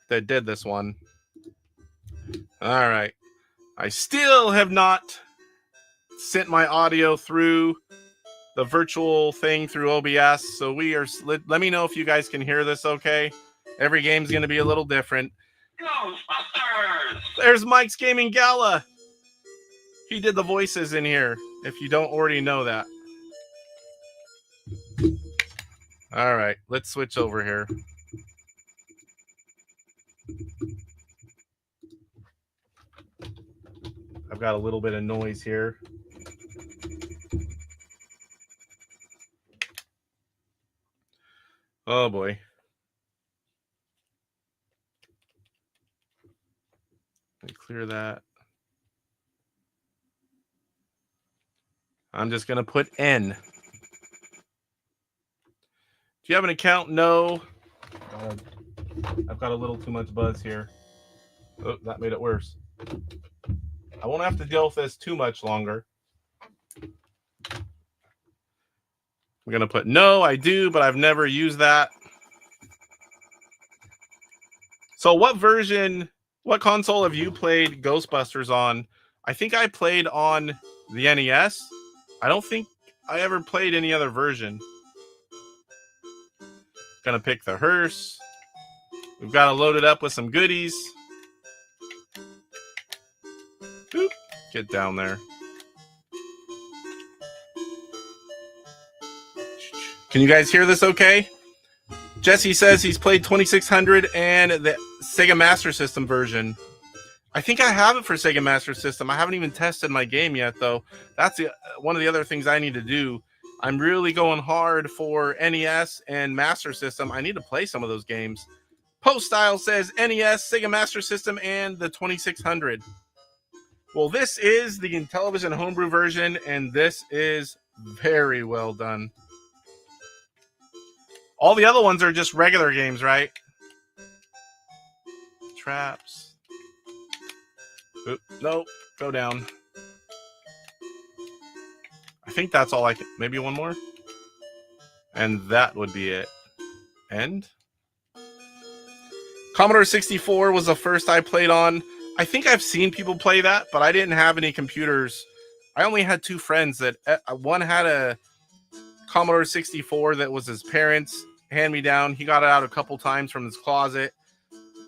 that did this one. All right. I still have not sent my audio through the virtual thing through OBS. So let me know if you guys can hear this okay. Every game's going to be a little different. Ghostbusters! There's Mike's Gaming Gala. He did the voices in here, if you don't already know that. All right, let's switch over here. I've got a little bit of noise here. Oh boy. Let me clear that. I'm just going to put N. Do you have an account? No. I've got a little too much buzz here. Oh, that made it worse. I won't have to deal with this too much longer. I'm going to put no, I do, but I've never used that. So what console have you played Ghostbusters on? I think I played on the NES. I don't think I ever played any other version. Gonna pick the hearse. We've got to load it up with some goodies. Oop, get down there. Can you guys hear this okay? Jesse says he's played 2600 and the Sega Master System version. I think I have it for Sega Master System. I haven't even tested my game yet, though. That's one of the other things I need to do. I'm really going hard for NES and Master System. I need to play some of those games. Post Style says NES, Sega Master System, and the 2600. Well, this is the Intellivision Homebrew version, and this is very well done. All the other ones are just regular games, right? Traps. Oop, nope, go down. I think that's all I can. Maybe one more? And that would be it. End? Commodore 64 was the first I played on. I think I've seen people play that, but I didn't have any computers. I only had two friends that one had a Commodore 64 that was his parents' hand-me-down. He got it out a couple times from his closet.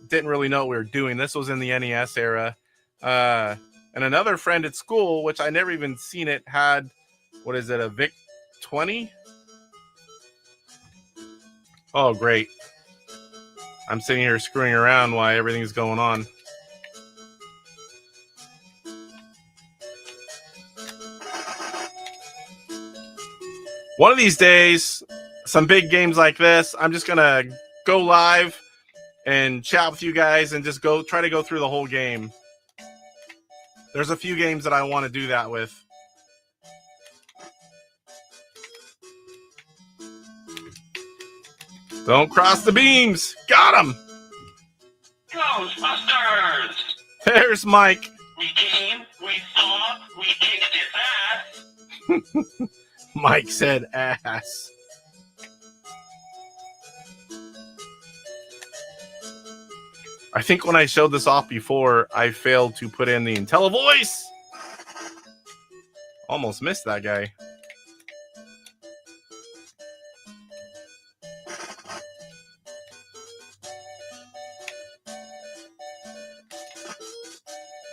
Didn't really know what we were doing. This was in the NES era. And another friend at school, which I never even seen it, had, what is it, a VIC 20? Oh, great. I'm sitting here screwing around while everything's going on. One of these days, some big games like this, I'm just going to go live and chat with you guys and just try to go through the whole game. There's a few games that I want to do that with. Don't cross the beams. Got him. Ghostbusters! There's Mike. We came, we saw, we kicked his ass. Mike said ass. I think when I showed this off before, I failed to put in the IntelliVoice. Almost missed that guy.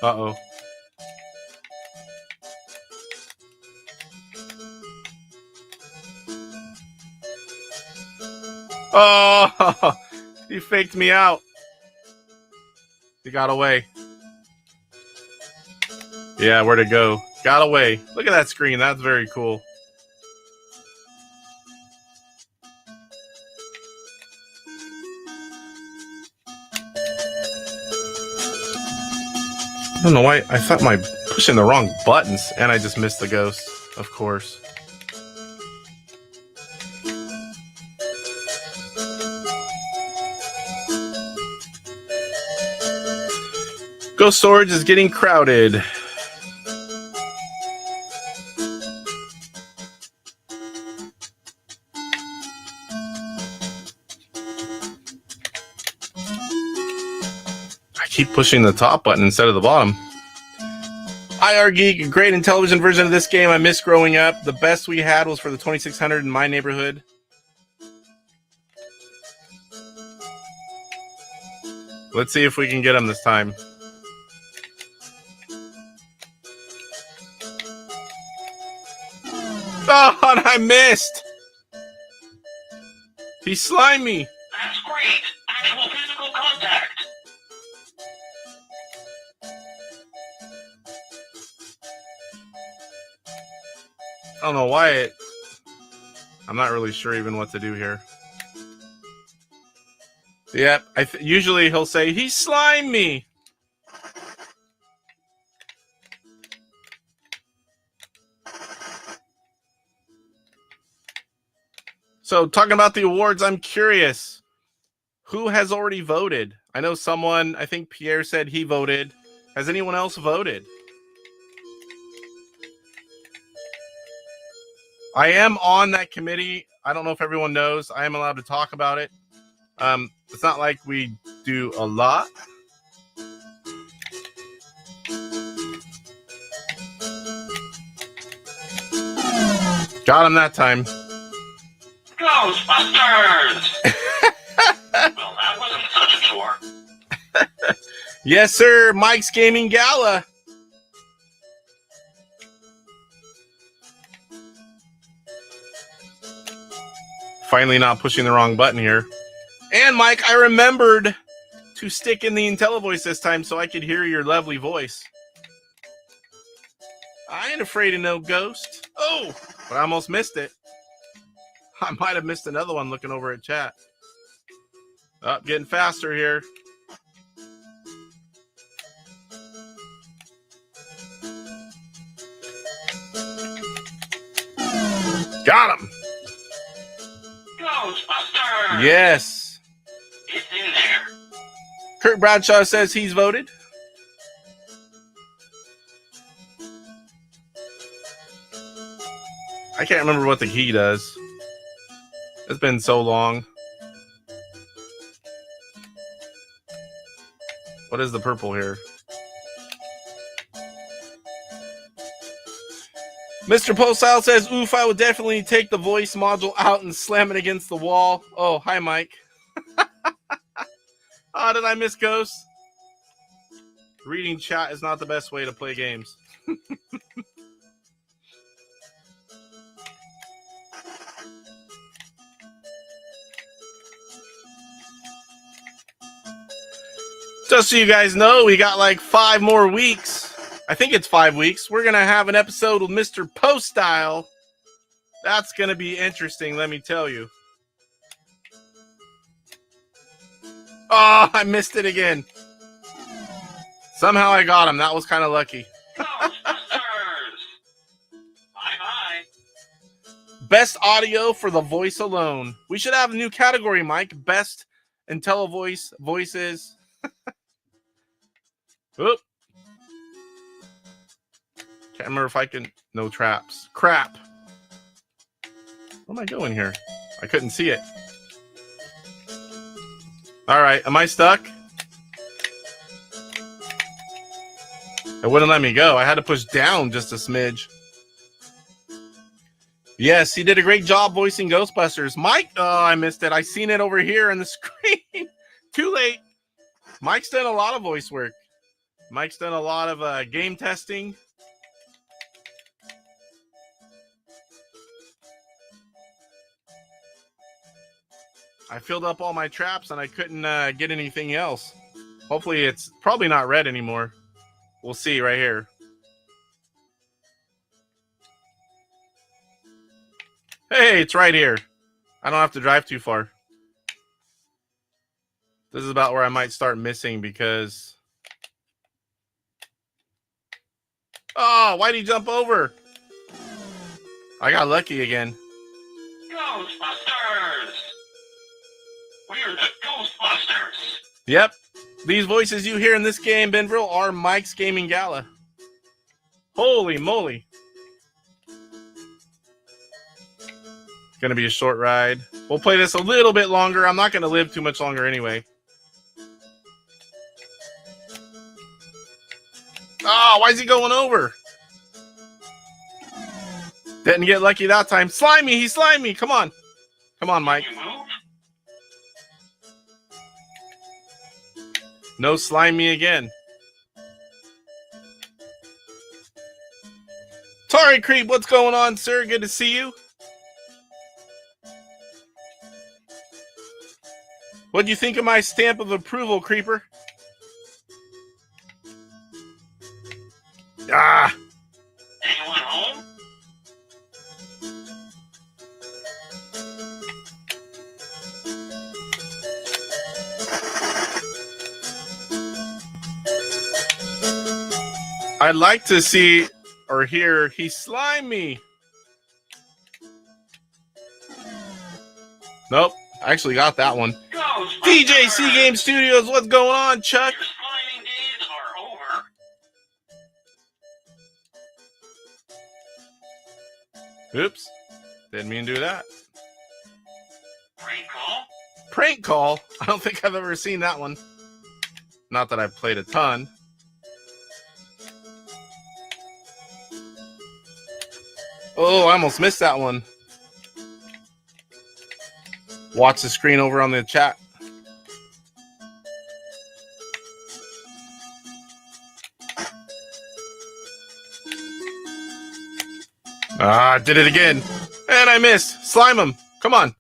Uh-oh. Oh, he faked me out. He got away. Yeah, where'd it go? Got away. Look at that screen. That's very cool. I don't know why. I thought my pushing the wrong buttons, and I just missed the ghost, of course. Ghost storage is getting crowded. I keep pushing the top button instead of the bottom. IR Geek, a great Intellivision version of this game. I miss growing up. The best we had was for the 2600 in my neighborhood. Let's see if we can get him this time. Oh, and I missed. He slimed me. That's great. Actual physical contact. I don't know why it... I'm not really sure even what to do here. Yep, usually he'll say, he slimed me. So, talking about the awards, I'm curious. Who has already voted? I know someone, I think Pierre said he voted. Has anyone else voted? I am on that committee. I don't know if everyone knows. I am allowed to talk about it. It's not like we do a lot. Got him that time. Ghostbusters! Well, that wasn't such a chore. Yes, sir. Mike's Gaming Gala. Finally not pushing the wrong button here. And Mike, I remembered to stick in the IntelliVoice this time so I could hear your lovely voice. I ain't afraid of no ghost. Oh, but I almost missed it. I might have missed another one looking over at chat. Oh, getting faster here. Got him. Ghostbusters! Yes. It's in there. Kurt Bradshaw says he's voted. I can't remember what the key does. It's been so long. What is the purple here? Mr. Postile says, oof, I would definitely take the voice module out and slam it against the wall. Oh, hi, Mike. Oh, did I miss Ghost? Reading chat is not the best way to play games. Just so you guys know, we got like 5 more weeks. I think it's 5 weeks. We're going to have an episode with Mr. Postile. That's going to be interesting, let me tell you. Oh, I missed it again. Somehow I got him. That was kind of lucky. Ghostbusters! Bye-bye. Best audio for the voice alone. We should have a new category, Mike. Best IntelliVoice voices. Oop. Can't remember if I can... No traps. Crap. Where am I going here? I couldn't see it. All right. Am I stuck? It wouldn't let me go. I had to push down just a smidge. Yes, he did a great job voicing Ghostbusters. Mike... Oh, I missed it. I seen it over here on the screen. Too late. Mike's done a lot of voice work. Mike's done a lot of game testing. I filled up all my traps and I couldn't get anything else. Hopefully it's probably not red anymore. We'll see right here. Hey, it's right here. I don't have to drive too far. This is about where I might start missing because... Oh, why'd he jump over? I got lucky again. Ghostbusters! We're the Ghostbusters! Yep. These voices you hear in this game, Benville, are Mike's Gaming Gala. Holy moly. It's going to be a short ride. We'll play this a little bit longer. I'm not going to live too much longer anyway. Oh, why is he going over? Didn't get lucky that time. Slimy, he's slimy. Come on. Come on, Mike. You move? No slimy again. Atari Creep, what's going on, sir? Good to see you. What'd you think of my stamp of approval, Creeper? Ah! Anyone home? I'd like to see or hear he slime me. Nope, I actually got that one. Ghostbusters! DJ C Game Studios, what's going on, Chuck? Your sliming days are over. Oops, didn't mean to do that. Prank call? Prank call? I don't think I've ever seen that one. Not that I've played a ton. Oh, I almost missed that one. Watch the screen over on the chat. Ah, did it again. And I missed. Slime him. Come on.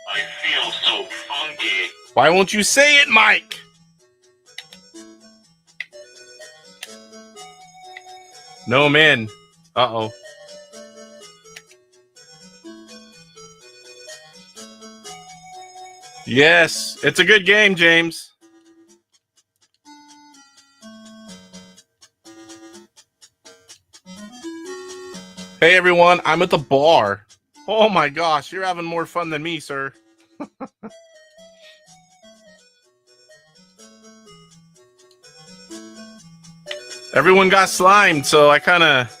I feel so funky. Why won't you say it, Mike? No, man. Uh-oh. Yes, it's a good game, James. Hey, everyone, I'm at the bar. Oh, my gosh, you're having more fun than me, sir. Everyone got slimed, so I kind of...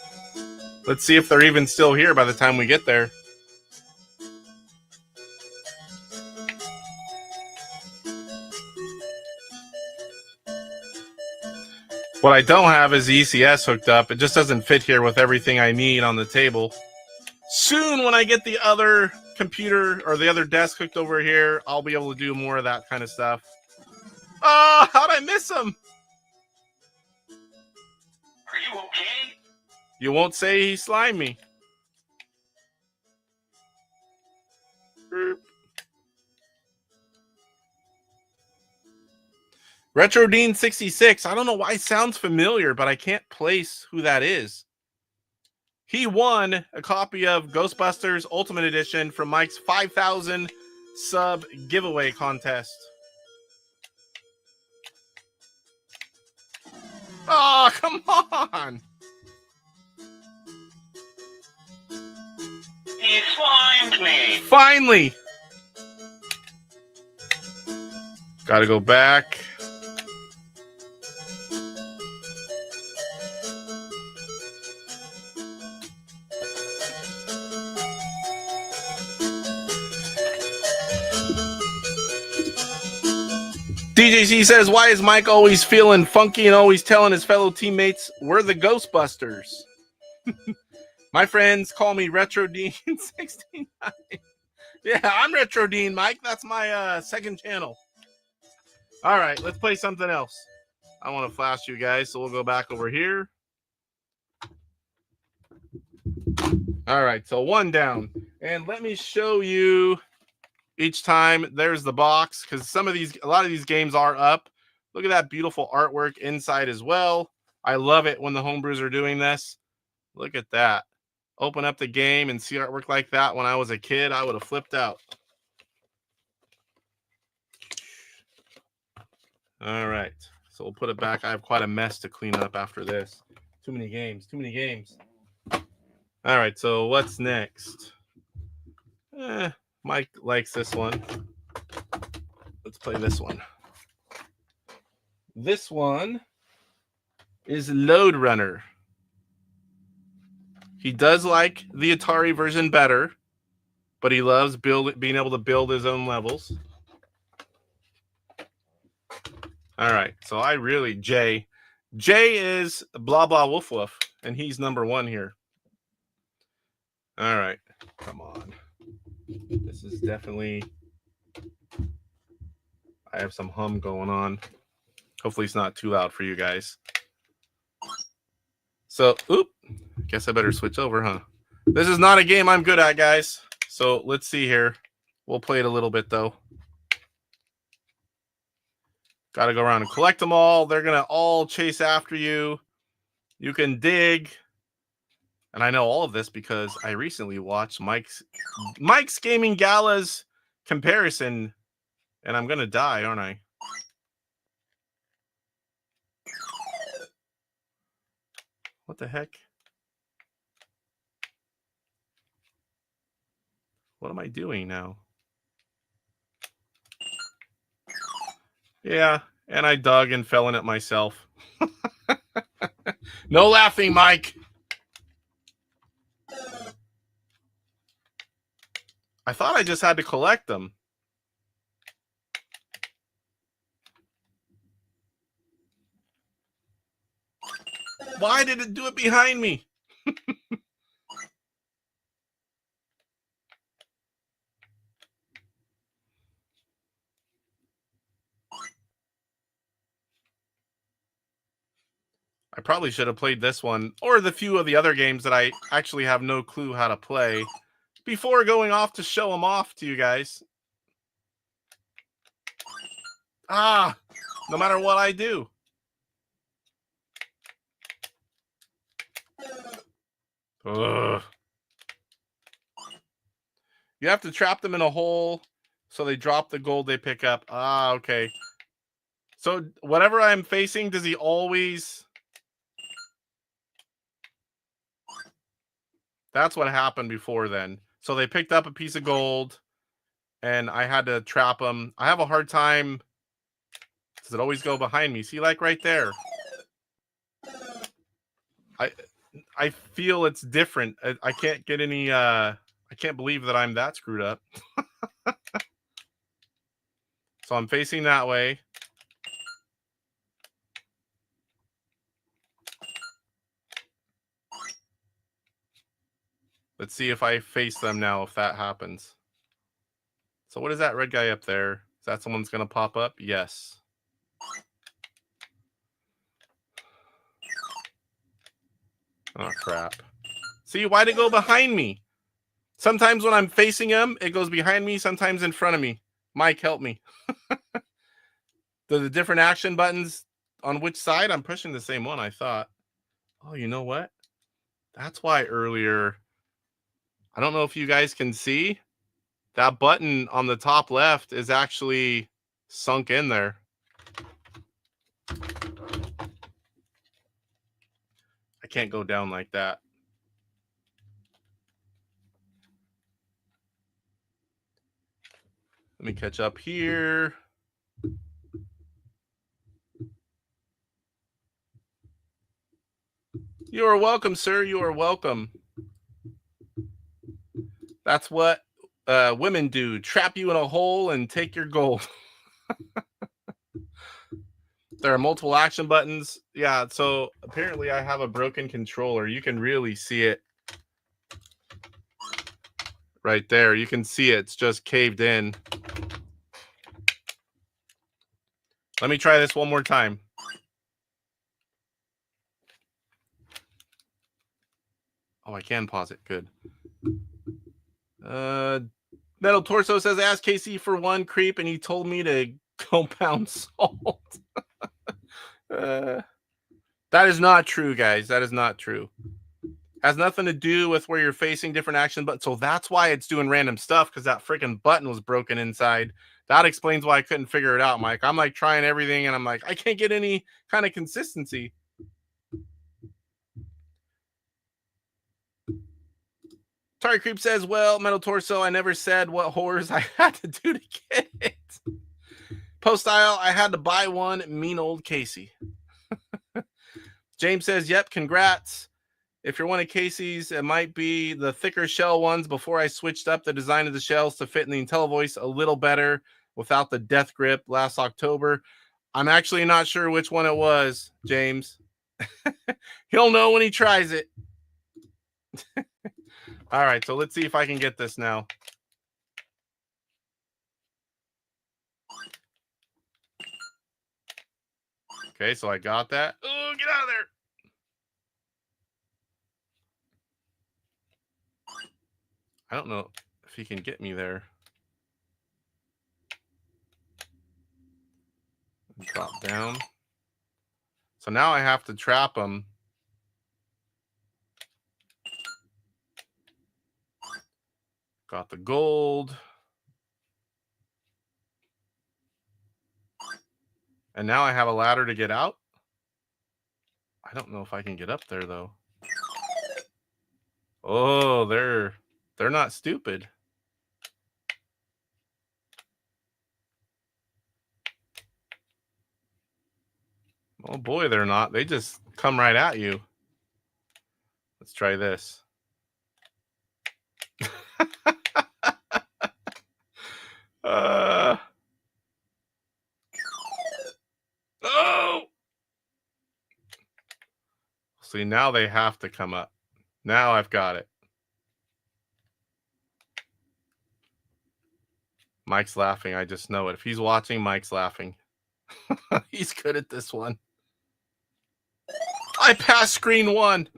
Let's see if they're even still here by the time we get there. What I don't have is the ECS hooked up. It just doesn't fit here with everything I need on the table. Soon, when I get the other computer or the other desk hooked over here, I'll be able to do more of that kind of stuff. Oh, how'd I miss him? Are you okay? You won't say he slimed me. RetroDean66. I don't know why it sounds familiar, but I can't place who that is. He won a copy of Ghostbusters Ultimate Edition from Mike's 5,000 sub giveaway contest. Oh, come on. He slimed me. Finally. Gotta go back. DJC says, why is Mike always feeling funky and always telling his fellow teammates, we're the Ghostbusters? My friends call me RetroDean69. Yeah, I'm RetroDean, Mike. That's my second channel. All right, let's play something else. I want to flash you guys, so we'll go back over here. All right, so 1 down. And let me show you each time. There's the box, because a lot of these games are up. Look at that beautiful artwork inside as well. I love it when the homebrews are doing this. Look at that. Open up the game and see artwork like that. When I was a kid, I would have flipped out. All right, so we'll put it back. I have quite a mess to clean up after this. Too many games, too many games. All right, so what's next? Mike likes this one. Let's play this one. This one is Load Runner. He does like the Atari version better, but he loves being able to build his own levels. All right, so Jay is blah blah woof woof, and he's number 1 here. All right, come on. This is definitely, I have some hum going on. Hopefully it's not too loud for you guys. So, guess I better switch over, huh? This is not a game I'm good at, guys. So let's see here. We'll play it a little bit, though. Got to go around and collect them all. They're going to all chase after you. You can dig. And I know all of this because I recently watched Mike's Gaming Gala's comparison. And I'm going to die, aren't I? What the heck? What am I doing now? Yeah, and I dug and fell in it myself. No laughing, Mike. I thought I just had to collect them. Why did it do it behind me? I probably should have played this one or the few of the other games that I actually have no clue how to play before going off to show them off to you guys. No matter what I do. Ugh. You have to trap them in a hole so they drop the gold they pick up. Okay. So whatever I'm facing, does he always... That's what happened before then. So they picked up a piece of gold, and I had to trap them. I have a hard time. Does it always go behind me? See, like right there. I feel it's different. I can't get any... I can't believe that I'm that screwed up. So I'm facing that way. Let's see if I face them now, if that happens. So what is that red guy up there? Is that someone's going to pop up? Yes. Oh, crap. See, why'd it go behind me? Sometimes when I'm facing him, it goes behind me, sometimes in front of me. Mike, help me. The different action buttons on which side? I'm pushing the same one, I thought. Oh, you know what? That's why earlier... I don't know if you guys can see. That button on the top left is actually sunk in there. I can't go down like that. Let me catch up here. You are welcome, sir. You are welcome. That's what women do. Trap you in a hole and take your gold. There are multiple action buttons. Yeah, so apparently I have a broken controller. You can really see it. Right there. You can see it's just caved in. Let me try this one more time. I can pause it. Good. Metal Torso says, ask KC for one creep, and he told me to compound salt. That is not true, guys. That is not true. Has nothing to do with where you're facing different action buttons. So that's why it's doing random stuff, because that freaking button was broken inside. That explains why I couldn't figure it out, Mike. I'm like trying everything, and I'm like, I can't get any kind of consistency. Atari Creep says, well, Metal Torso, I never said what horrors I had to do to get it. Post style, I had to buy one. Mean old Casey. James says, yep, congrats. If you're one of Casey's, it might be the thicker shell ones. Before I switched up the design of the shells to fit in the IntelliVoice a little better without the death grip last October. I'm actually not sure which one it was, James. He'll know when he tries it. All right, so let's see if I can get this now. Okay, so I got that. Oh, get out of there. I don't know if he can get me there. Drop down. So now I have to trap him. Got the gold. And now I have a ladder to get out. I don't know if I can get up there, though. Oh, they're not stupid. Oh, boy, they're not. They just come right at you. Let's try this. Oh! See, now they have to come up. Now I've got it. Mike's laughing. I just know it. If he's watching, Mike's laughing. He's good at this one. I passed screen one.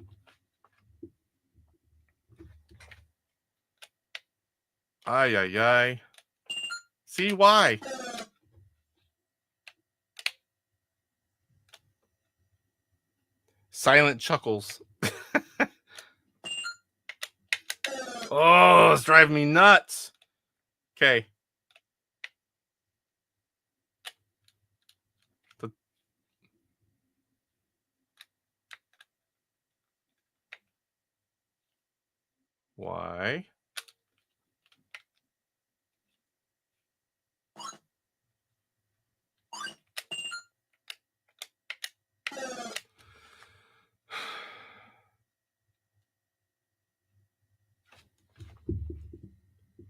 Ay, ay, ay. See why? Silent chuckles. Oh, it's driving me nuts. Okay. Why?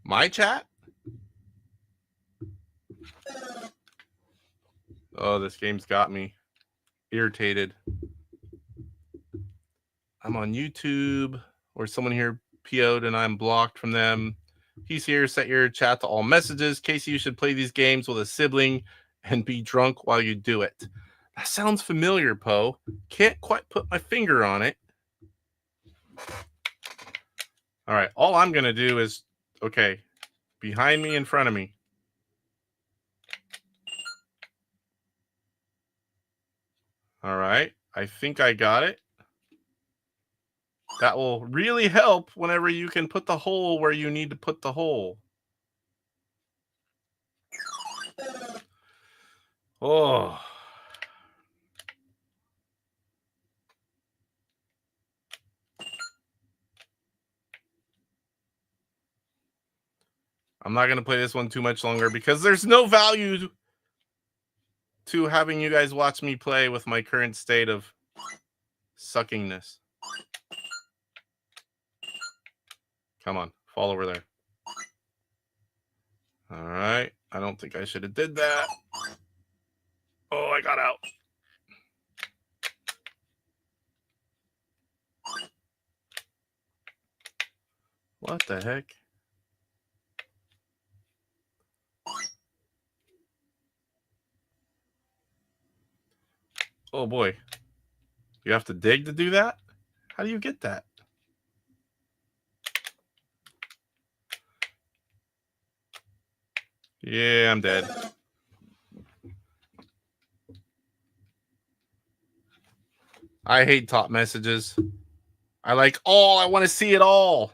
My chat? Oh, this game's got me irritated. I'm on YouTube, or someone here PO'd and I'm blocked from them. He's here. Set your chat to all messages. Casey, you should play these games with a sibling and be drunk while you do it. That sounds familiar, Poe. Can't quite put my finger on it. All right. All I'm going to do is, okay, behind me, in front of me. All right. I think I got it. That will really help whenever you can put the hole where you need to put the hole. Oh. I'm not going to play this one too much longer because there's no value to having you guys watch me play with my current state of suckingness. Come on, fall over there. All right. I don't think I should have did that. Oh, I got out. What the heck? Oh boy. You have to dig to do that? How do you get that? Yeah, I'm dead. I hate top messages. I like all. I want to see it all.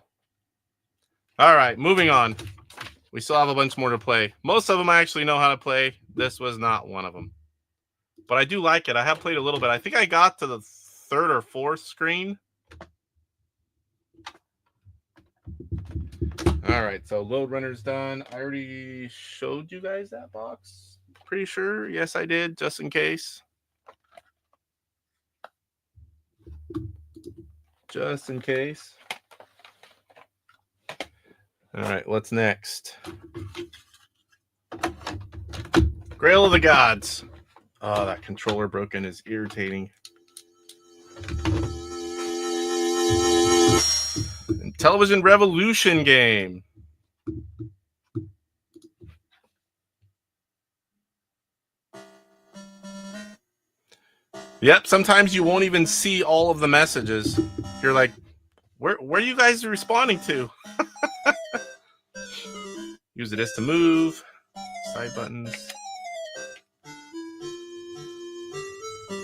All right, moving on. We still have a bunch more to play. Most of them I actually know how to play. This was not one of them. But I do like it. I have played a little bit. I think I got to the third or fourth screen. All right, so load runner's done. I already showed you guys that box. Pretty sure. Yes, I did, just in case. Just in case. All right, what's next? Grail of the Gods. Oh, that controller broken is irritating. Intellivision Revolution game. Yep, sometimes you won't even see all of the messages. You're like, where are you guys responding to? Use this to move. Side buttons.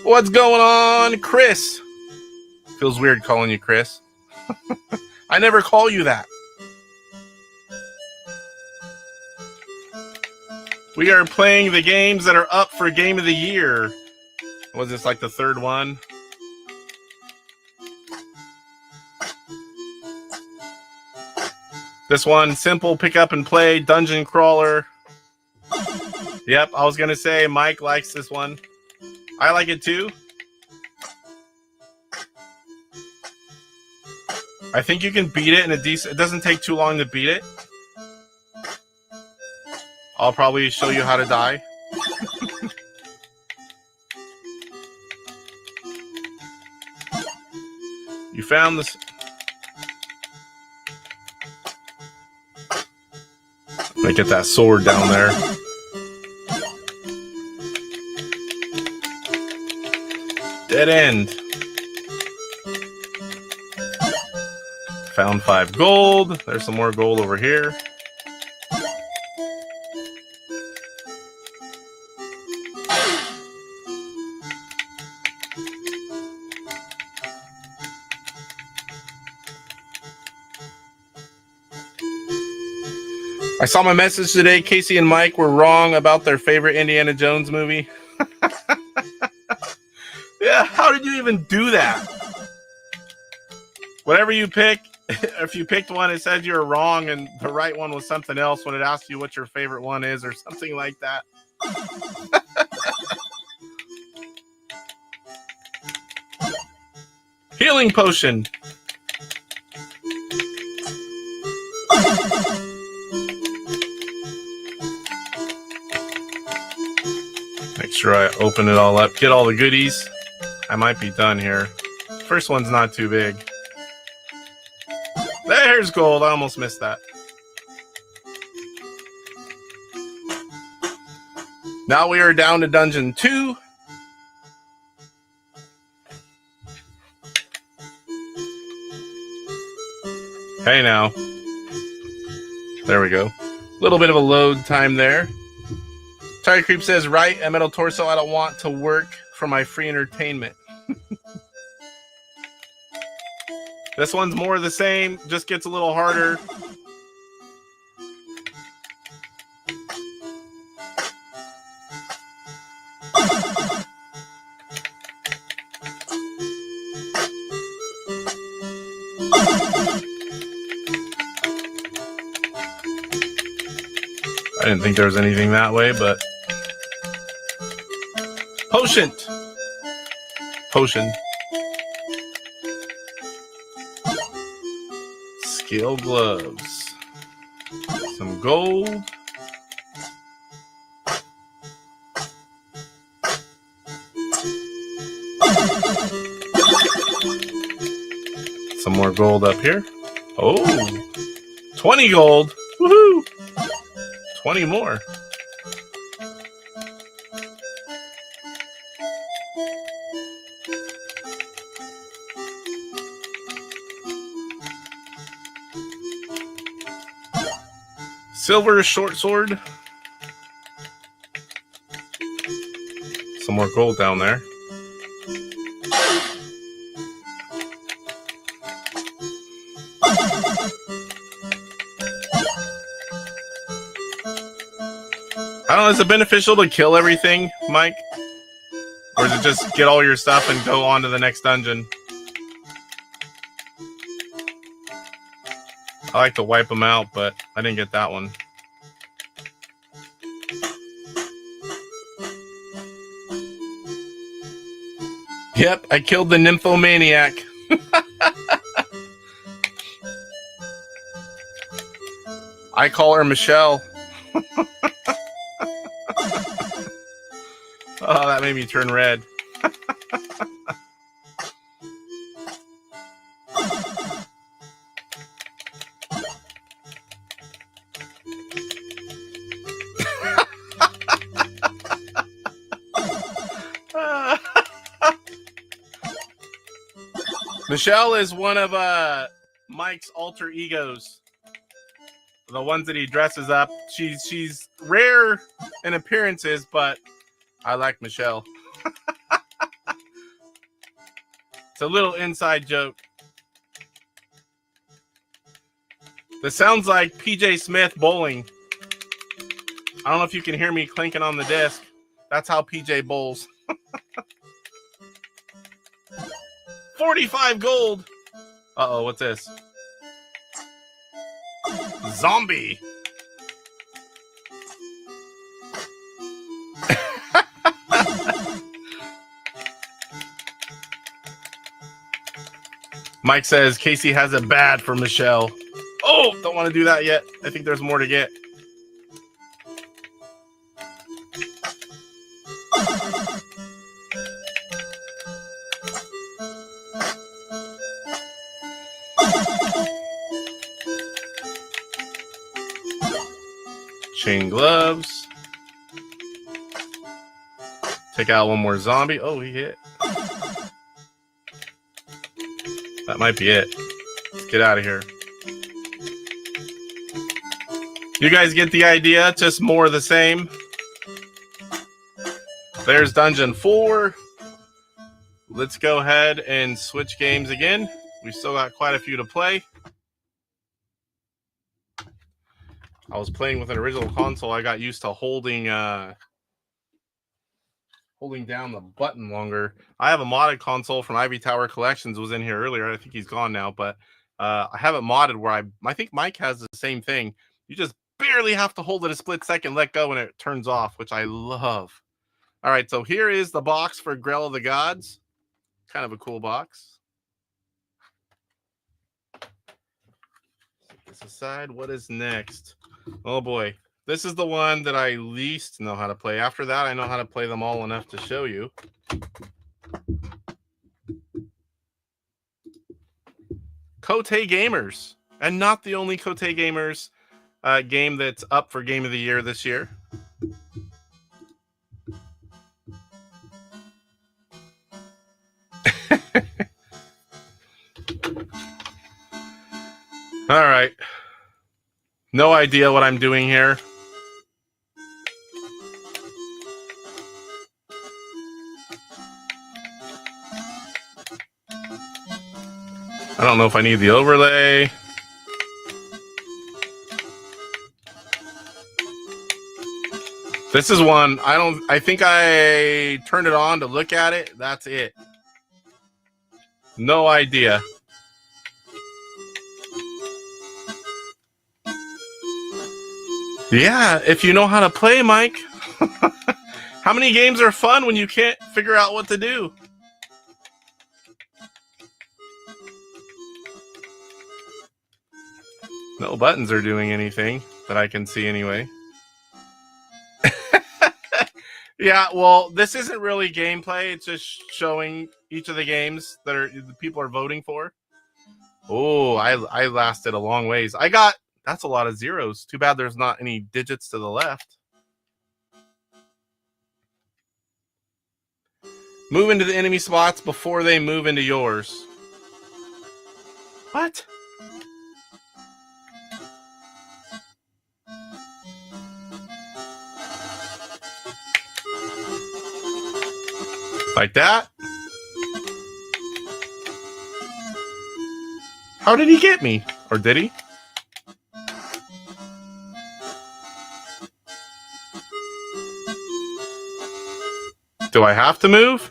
What's going on, Chris? Feels weird calling you Chris. I never call you that. We are playing the games that are up for Game of the Year. Was this like the third one? This one, simple, pick up and play, dungeon crawler. Yep, I was going to say Mike likes this one. I like it too. I think you can beat it in a decent... It doesn't take too long to beat it. I'll probably show you how to die. You found this... Let me get that sword down there. Dead end. Found 5 gold. There's some more gold over here. I saw my message today. Casey and Mike were wrong about their favorite Indiana Jones movie. Yeah, how did you even do that? Whatever you pick, if you picked one, it said you were wrong, and the right one was something else when it asked you what your favorite one is or something like that. Healing potion. Make sure I open it all up, get all the goodies. I might be done here. First one's not too big. There's gold. I almost missed that. Now we are down to dungeon 2. Okay, now. There we go. A little bit of a load time there. Tire Creep says, right, a metal torso. I don't want to work for my free entertainment. This one's more of the same, just gets a little harder. I didn't think there was anything that way, but... Potion! Potion. Skill gloves. Some gold. Some more gold up here. Oh! 20 gold! Woohoo! 20 more. Silver short sword. Some more gold down there. I don't know, is it beneficial to kill everything, Mike? Or is it just get all your stuff and go on to the next dungeon? I like to wipe them out, but I didn't get that one. Yep, I killed the nymphomaniac. I call her Michelle. Oh, that made me turn red. Michelle is one of Mike's alter egos. The ones that he dresses up. She's rare in appearances, but I like Michelle. It's a little inside joke. This sounds like PJ Smith bowling. I don't know if you can hear me clinking on the disc. That's how PJ bowls. 45 gold. Uh-oh, what's this? Zombie. Mike says Casey has it bad for Michelle. Oh, don't want to do that yet. I think there's more to get. Chain gloves. Take out one more zombie. Oh, he hit. That might be it. Let's get out of here. You guys get the idea? Just more of the same. There's Dungeon 4. Let's go ahead and switch games again. We still got quite a few to play. I was playing with an original console. I got used to holding down the button longer. I have a modded console from Ivy Tower Collections. Was in here earlier. I think he's gone now, but I have it modded where I think Mike has the same thing. You just barely have to hold it a split second, let go, and it turns off, which I love. All right, so here is the box for Grell of the Gods. Kind of a cool box. Set this aside. What is next? Oh boy, this is the one that I least know how to play. After that, I know how to play them all enough to show you. Kote Gamers, and not the only Kote Gamers game that's up for Game of the Year this year. All right. No idea what I'm doing here. I don't know if I need the overlay. This is one I think I turned it on to look at it. That's it. No idea. Yeah, if you know how to play, Mike. How many games are fun when you can't figure out what to do? No buttons are doing anything that I can see anyway. Yeah, well, this isn't really gameplay. It's just showing each of the games that the people are voting for. Oh, I lasted a long ways. That's a lot of zeros. Too bad there's not any digits to the left. Move into the enemy spots before they move into yours. What? Like that. How did he get me? Or did he? Do I have to move?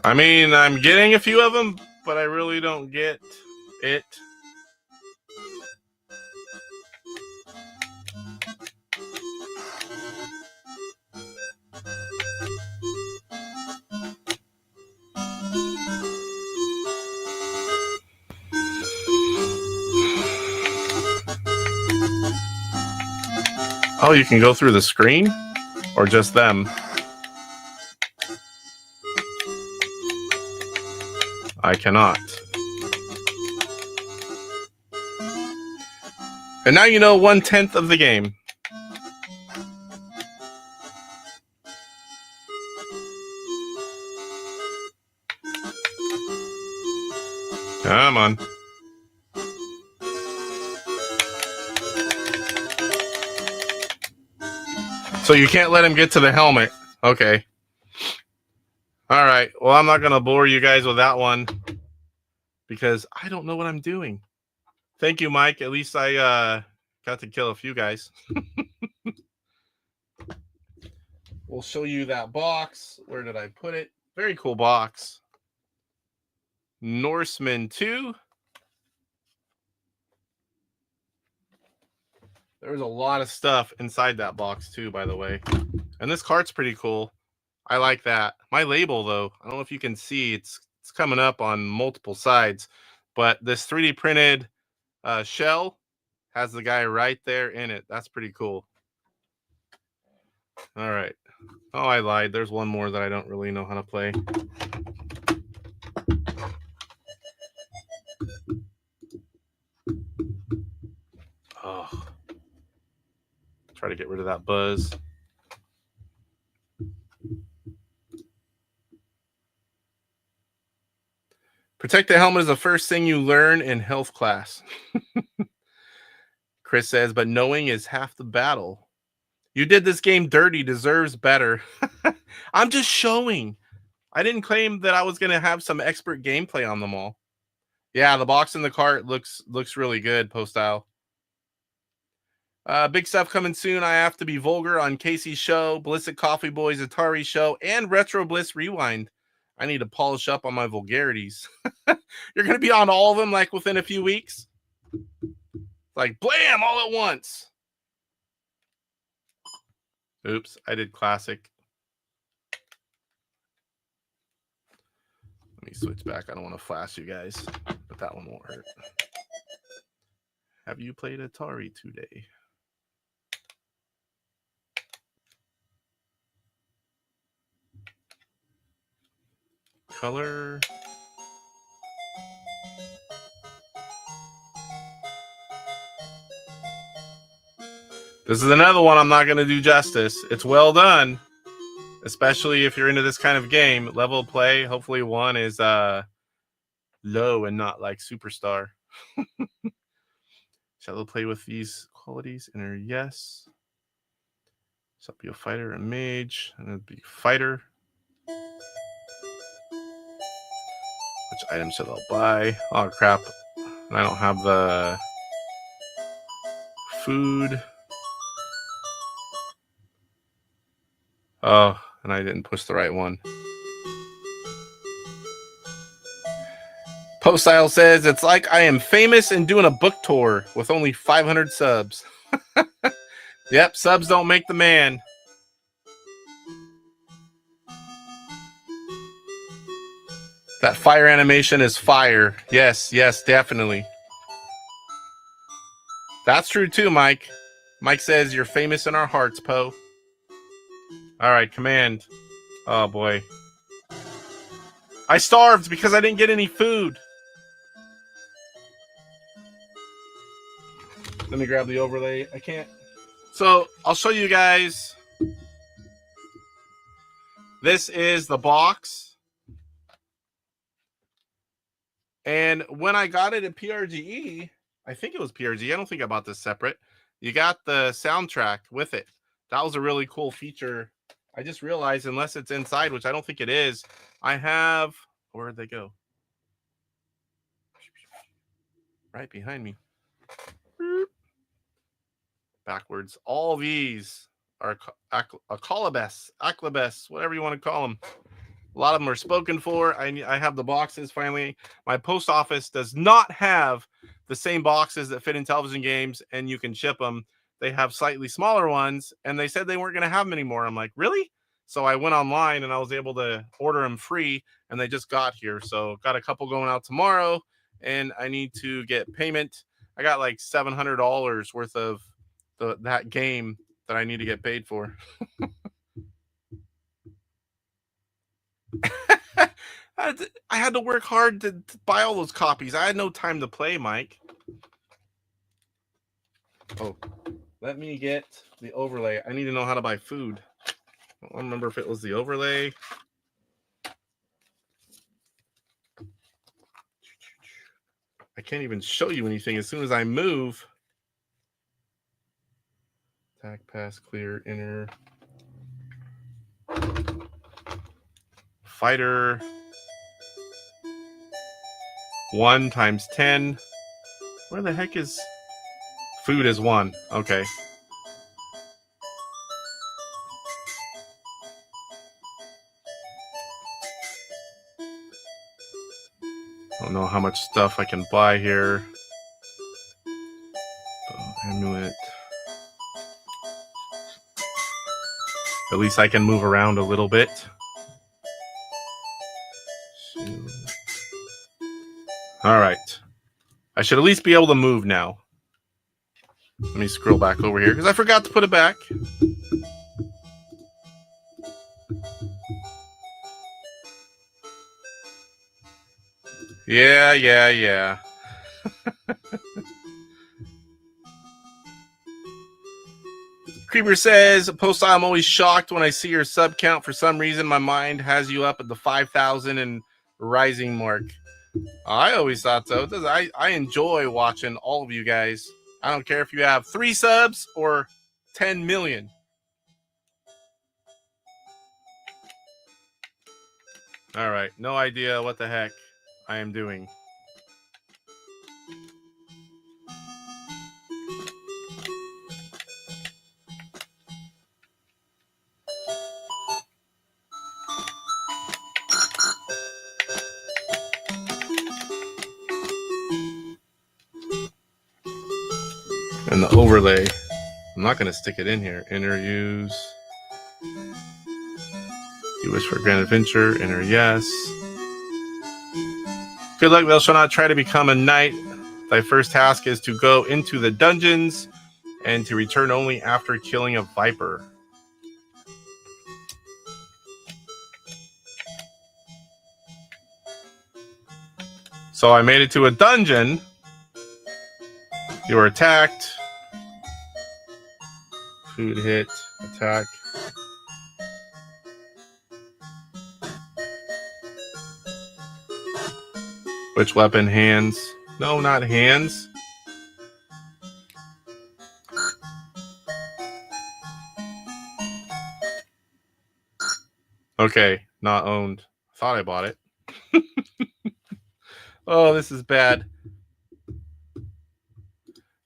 I mean, I'm getting a few of them, but I really don't get it. Oh, you can go through the screen? Or just them? I cannot. And now you know 1/10 of the game. Come on. So you can't let him get to the helmet. Okay. All right. Well, I'm not going to bore you guys with that one because I don't know what I'm doing. Thank you, Mike. At least I got to kill a few guys. We'll show you that box. Where did I put it? Very cool box. Norseman 2. There was a lot of stuff inside that box too, by the way. And this cart's pretty cool. I like that. My label, though, I don't know if you can see, it's coming up on multiple sides. But this 3D printed shell has the guy right there in it. That's pretty cool. All right. Oh, I lied. There's one more that I don't really know how to play. Oh. Try to get rid of that buzz. Protect the helmet is the first thing you learn in health class. Chris says, but knowing is half the battle. You did this game dirty, deserves better. I'm just showing. I didn't claim that I was going to have some expert gameplay on them all. Yeah, the box in the cart looks really good, Postile. Big stuff coming soon. I have to be vulgar on Casey's show, Ballistic Coffee Boys, Atari show, and Retro Bliss Rewind. I need to polish up on my vulgarities. You're going to be on all of them like within a few weeks? Like, blam, all at once. Oops, I did classic. Let me switch back. I don't want to flash you guys, but that one won't hurt. Have you played Atari today? Color. This is another one I'm not going to do justice. It's well done, especially if you're into this kind of game. Level of play, hopefully one is low and not like Superstar. Shall I play with these qualities? Enter yes. Shall be a fighter, a mage, and it'd be fighter. Which item should I buy? Oh crap! I don't have the food. Oh, and I didn't push the right one. Postile says, it's like I am famous and doing a book tour with only 500 subs. Yep, subs don't make the man. That fire animation is fire. Yes, yes, definitely. That's true too, Mike. Mike says, you're famous in our hearts, Poe. All right, command. Oh, boy. I starved because I didn't get any food. Let me grab the overlay. I can't. So, I'll show you guys. This is the box. And when I got it at PRGE, I think it was PRG. I don't think I bought this separate. You got the soundtrack with it. That was a really cool feature. I just realized, unless it's inside, which I don't think it is, I have... Where'd they go? Right behind me. Backwards. All these are Aclabes, whatever you want to call them. A lot of them are spoken for. I have the boxes finally. My post office does not have the same boxes that fit in Intellivision games, and you can ship them. They have slightly smaller ones, and they said they weren't going to have them anymore. I'm like, really? So I went online, and I was able to order them free, and they just got here. So got a couple going out tomorrow, and I need to get payment. I got like $700 worth of that game that I need to get paid for. I had to work hard to buy all those copies. I had no time to play, Mike. Oh, let me get the overlay. I need to know how to buy food. I don't remember if it was the overlay. I can't even show you anything as soon as I move. Attack, pass, clear, enter. Fighter. 1 times 10. Where the heck is... Food is 1. Okay. I don't know how much stuff I can buy here. Amulet. At least I can move around a little bit. All right. I should at least be able to move now. Let me scroll back over here because I forgot to put it back. Yeah. Creeper says, Post, I'm always shocked when I see your sub count. For some reason, my mind has you up at the 5,000 and rising mark. I always thought so. I enjoy watching all of you guys. I don't care if you have 3 subs or 10 million. All right. No idea what the heck I am doing. And the overlay. I'm not going to stick it in here. Enter use. You wish for a grand adventure. Enter yes. Good luck, thou shalt not try to become a knight. Thy first task is to go into the dungeons and to return only after killing a viper. So I made it to a dungeon. You were attacked. Food hit. Attack. Which weapon? Hands. No, not hands. Okay, not owned. Thought I bought it. Oh, this is bad.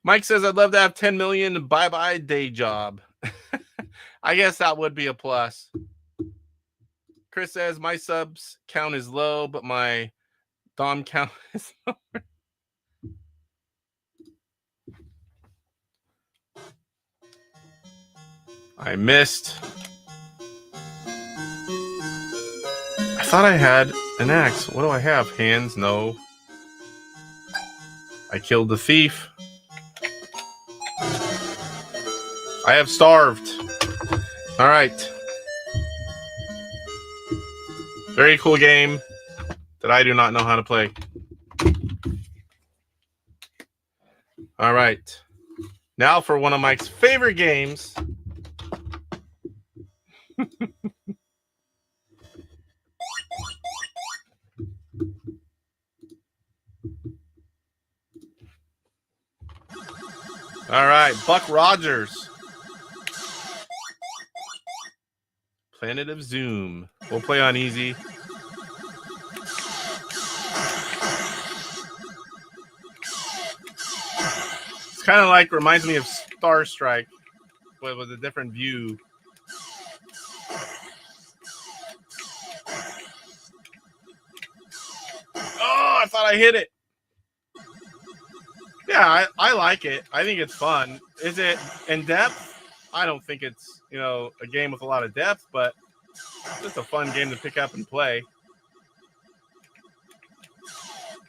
Mike says, I'd love to have 10 million. Bye-bye day job. I guess that would be a plus. Chris says, my subs count is low, but my Dom count is lower. I missed. I thought I had an axe. What do I have? Hands? No. I killed the thief. I have starved. All right. Very cool game that I do not know how to play. All right. Now for one of Mike's favorite games. All right, Buck Rogers. Planet of Zoom. We'll play on easy. It's kind of like, reminds me of Star Strike, but with a different view. Oh, I thought I hit it. Yeah, I like it. I think it's fun. Is it in depth? I don't think it's, a game with a lot of depth, but it's just a fun game to pick up and play.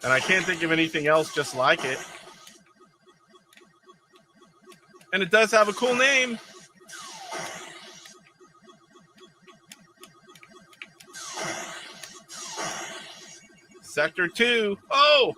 And I can't think of anything else just like it. And it does have a cool name. Sector 2. Oh!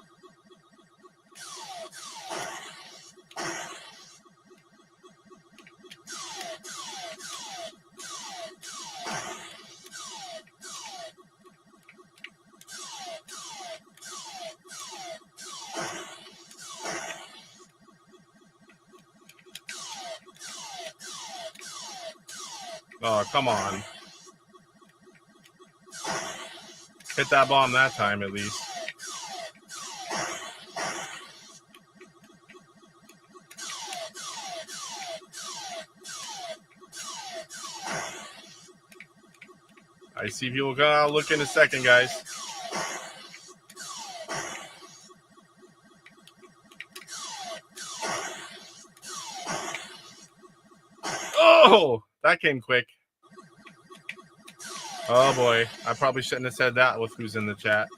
Oh, come on. Hit that bomb that time, at least. I see people gonna look in a second, guys. Oh, that came quick. Oh boy, I probably shouldn't have said that with who's in the chat.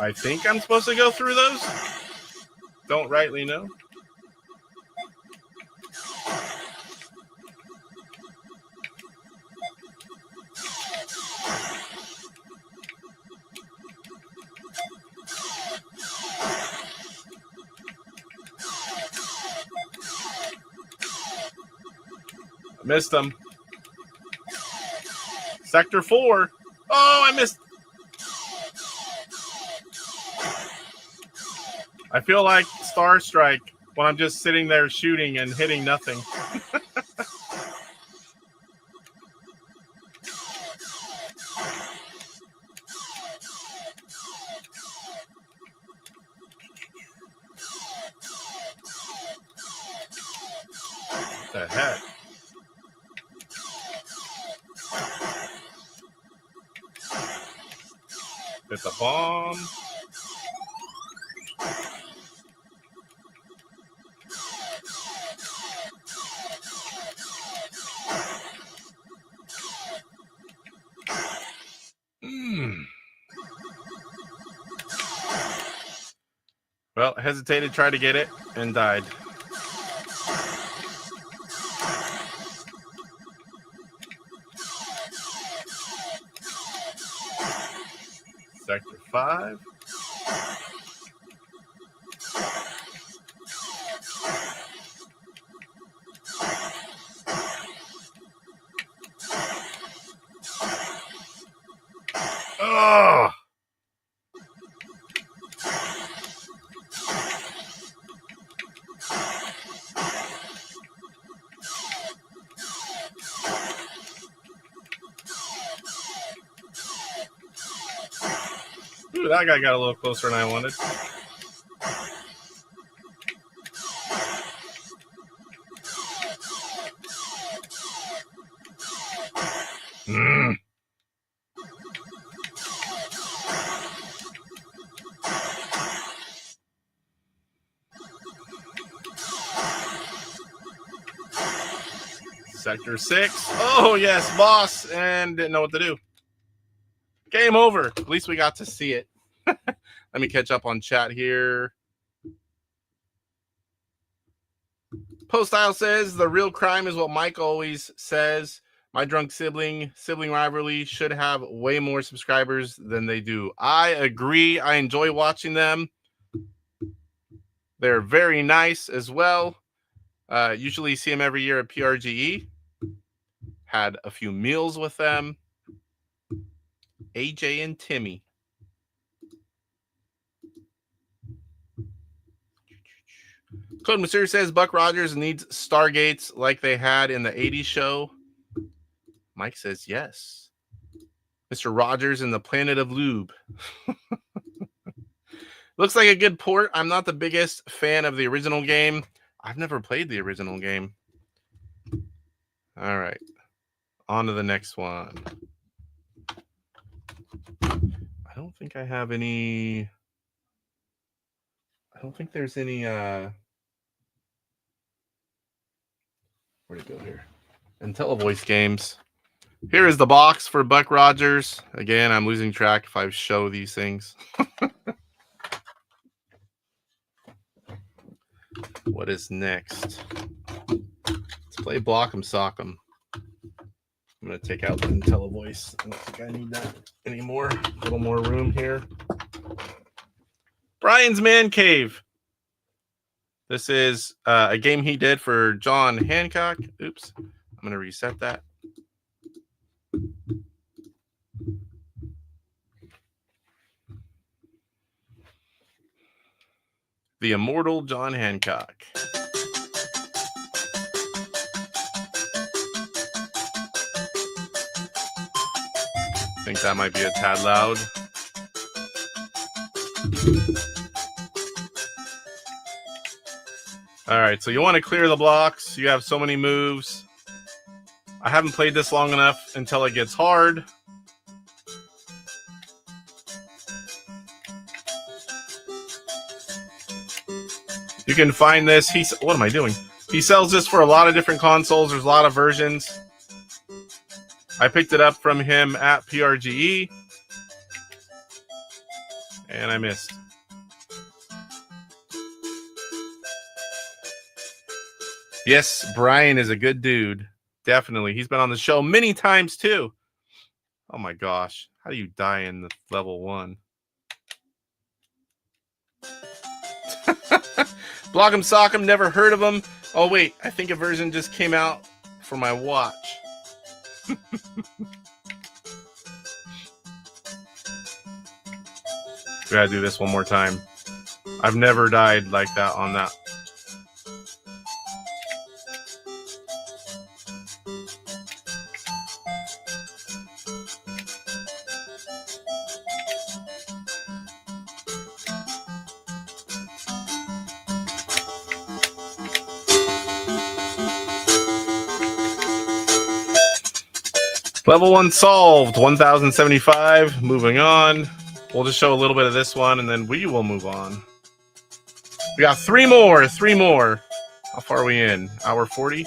I think I'm supposed to go through those. Don't rightly know. I missed them. Sector 4. Oh, I missed. I feel like Star Strike when I'm just sitting there shooting and hitting nothing. What the heck? Hit the bomb. Well, hesitated, tried to get it, and died. Sector 5. Oh! Ooh, that guy got a little closer than I wanted. Sector 6. Oh, yes, boss. And didn't know what to do. Game over. At least we got to see it. Let me catch up on chat here. Postile says, the real crime is what Mike always says. My drunk sibling rivalry should have way more subscribers than they do. I agree. I enjoy watching them. They're very nice as well. Usually see him every year at PRGE. Had a few meals with them. AJ and Timmy. Code Monsieur says Buck Rogers needs Stargates like they had in the 80s show. Mike says yes. Mr. Rogers and the Planet of Lube. Looks like a good port. I'm not the biggest fan of the original game. I've never played the original game. All right. On to the next one. I don't think I have any... I don't think there's any... Where'd it go here? IntelliVoice games. Here is the box for Buck Rogers. Again, I'm losing track if I show these things. What is next? Let's play Block'em Sock'em. I'm going to take out the IntelliVoice. I don't think I need that anymore. A little more room here. Brian's Man Cave. This is a game he did for John Hancock. Oops. I'm going to reset that. The immortal John Hancock. I think that might be a tad loud. All right, so you want to clear the blocks. You have so many moves. I haven't played this long enough until it gets hard. You can find this. What am I doing? He sells this for a lot of different consoles. There's a lot of versions. I picked it up from him at PRGE. And I missed. Yes, Brian is a good dude. Definitely. He's been on the show many times too. Oh my gosh. How do you die in the level 1? Block'em Sock'em, never heard of them. Oh wait, I think a version just came out for my watch. We gotta do this one more time. I've never died like that on that. Level 1 solved, 1075. Moving on. We'll just show a little bit of this one and then we will move on. We got three more. How far are we in? Hour 40?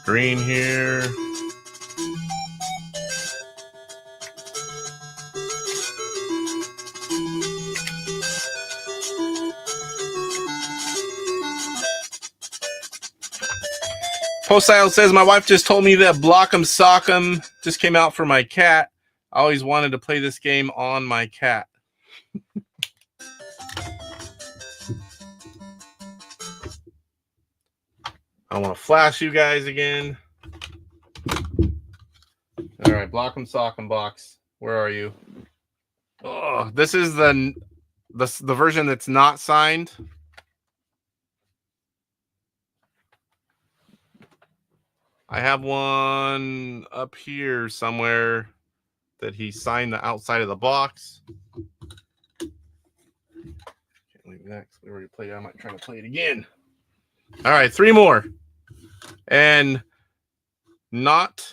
Green here. Postile says, my wife just told me that Block'em Sock'em just came out for my cat. I always wanted to play this game on my cat. I want to flash you guys again. All right, Block'em Sock'em box. Where are you? Oh, this is the version that's not signed. I have one up here somewhere that he signed the outside of the box. Can't leave that because we already played it. I might try to play it again. All right, three more. And not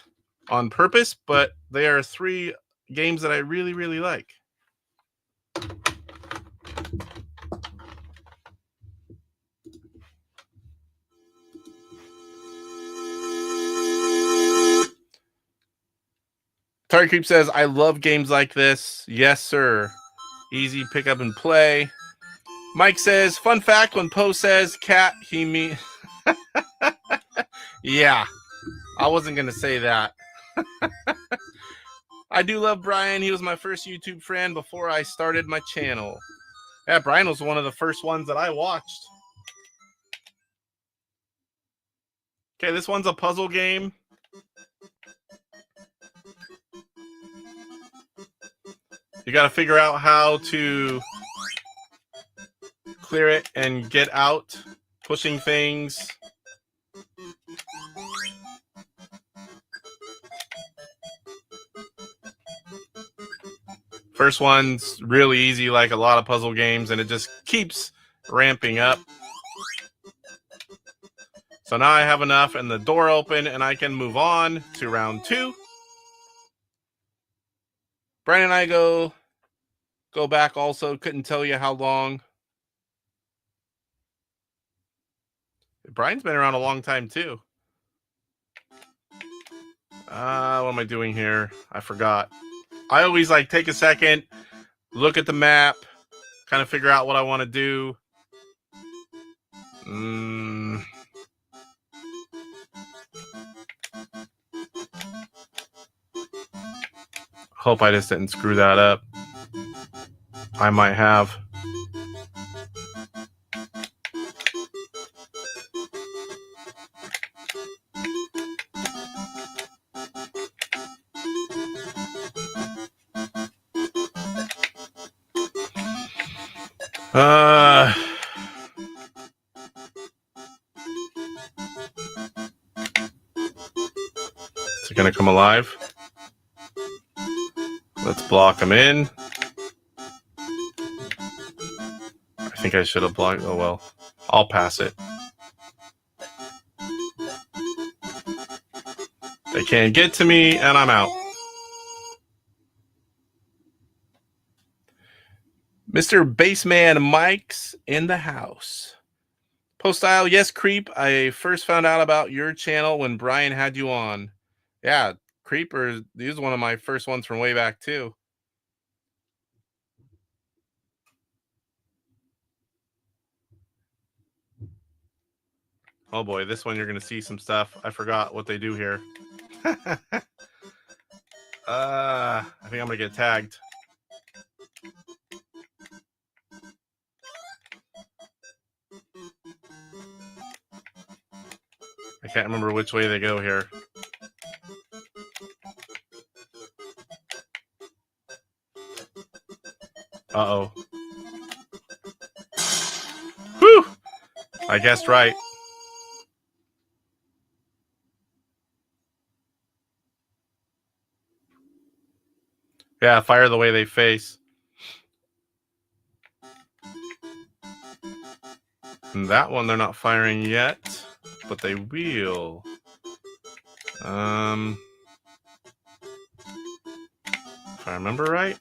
on purpose, but they are three games that I really, really like. Atari Creep says, I love games like this. Yes, sir. Easy pick up and play. Mike says, fun fact, when Poe says cat, he means... Yeah, I wasn't going to say that. I do love Brian. He was my first YouTube friend before I started my channel. Yeah, Brian was one of the first ones that I watched. Okay, this one's a puzzle game. You got to figure out how to clear it and get out, pushing things. First one's really easy, like a lot of puzzle games, and it just keeps ramping up. So now I have enough and the door open, and I can move on to round 2. Brian and I go back also. Couldn't tell you how long. Brian's been around a long time too. What am I doing here? I forgot. I always like take a second, look at the map, kind of figure out what I want to do. Hope I just didn't screw that up. I might have. Is it going to come alive? Let's block him in. I think I should have blocked. Oh, well. I'll pass it. They can't get to me, and I'm out. Mr. Baseman Mike's in the house. Postile, yes, Creep. I first found out about your channel when Brian had you on. Yeah, Creeper, he was one of my first ones from way back, too. Oh, boy, this one you're going to see some stuff. I forgot what they do here. I think I'm going to get tagged. I can't remember which way they go here. Uh-oh. Whew! I guessed right. Yeah, fire the way they face. And that one they're not firing yet, but they will. If I remember right.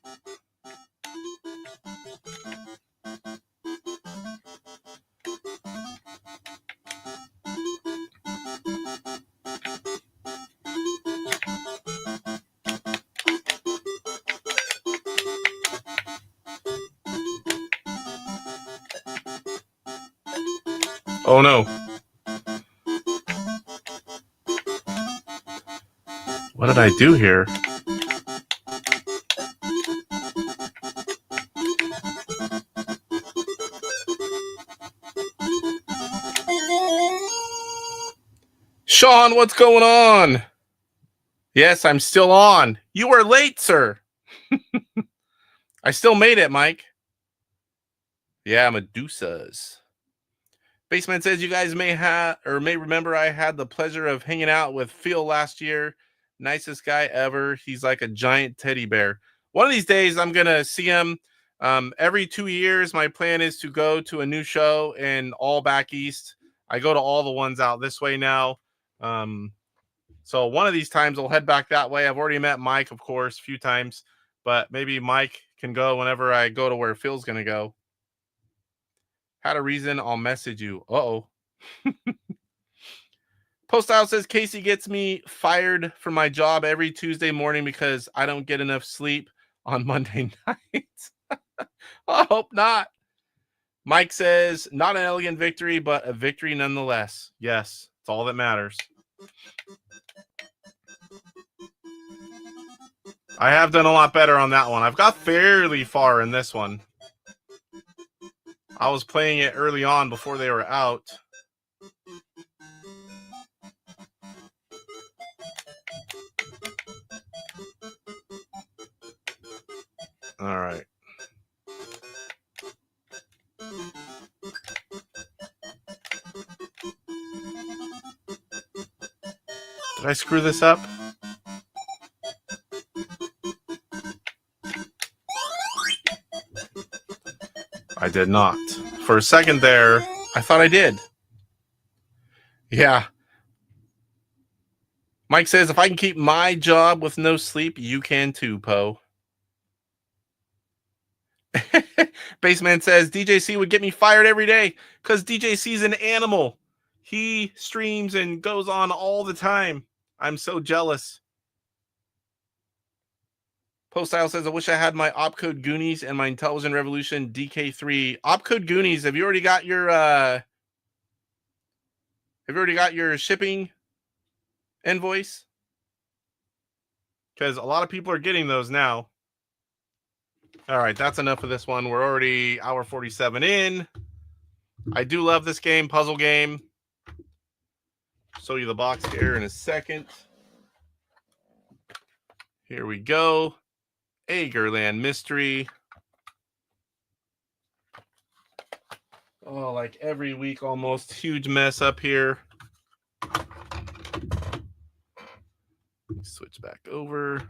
Oh no. What did I do here? Sean, what's going on? Yes, I'm still on. You were late, sir. I still made it, Mike. Yeah, Medusas. Baseman says you guys may remember I had the pleasure of hanging out with Phil last year. Nicest guy ever. He's like a giant teddy bear. One of these days, I'm going to see him. Every 2 years, my plan is to go to a new show in all back east. I go to all the ones out this way now. So one of these times, I'll head back that way. I've already met Mike, of course, a few times. But maybe Mike can go whenever I go to where Phil's going to go. Had a reason, I'll message you. Uh-oh. Postile says Casey gets me fired from my job every Tuesday morning because I don't get enough sleep on Monday nights. I hope not. Mike says, not an elegant victory, but a victory nonetheless. Yes, it's all that matters. I have done a lot better on that one. I've got fairly far in this one. I was playing it early on before they were out. All right. Did I screw this up? I did not. For a second there, I thought I did. Yeah. Mike says, if I can keep my job with no sleep, you can too, Poe. Baseman says, DJC would get me fired every day because DJC's an animal. He streams and goes on all the time. I'm so jealous. Postile says, I wish I had my opcode Goonies and my Intellivision Revolution DK3. Opcode Goonies, have you already got your shipping invoice? Because a lot of people are getting those now. All right, that's enough of this one. We're already hour 47 in. I do love this game, puzzle game. Show you the box here in a second. Here we go. Agerland Mystery. Oh, like every week almost. Huge mess up here. Switch back over.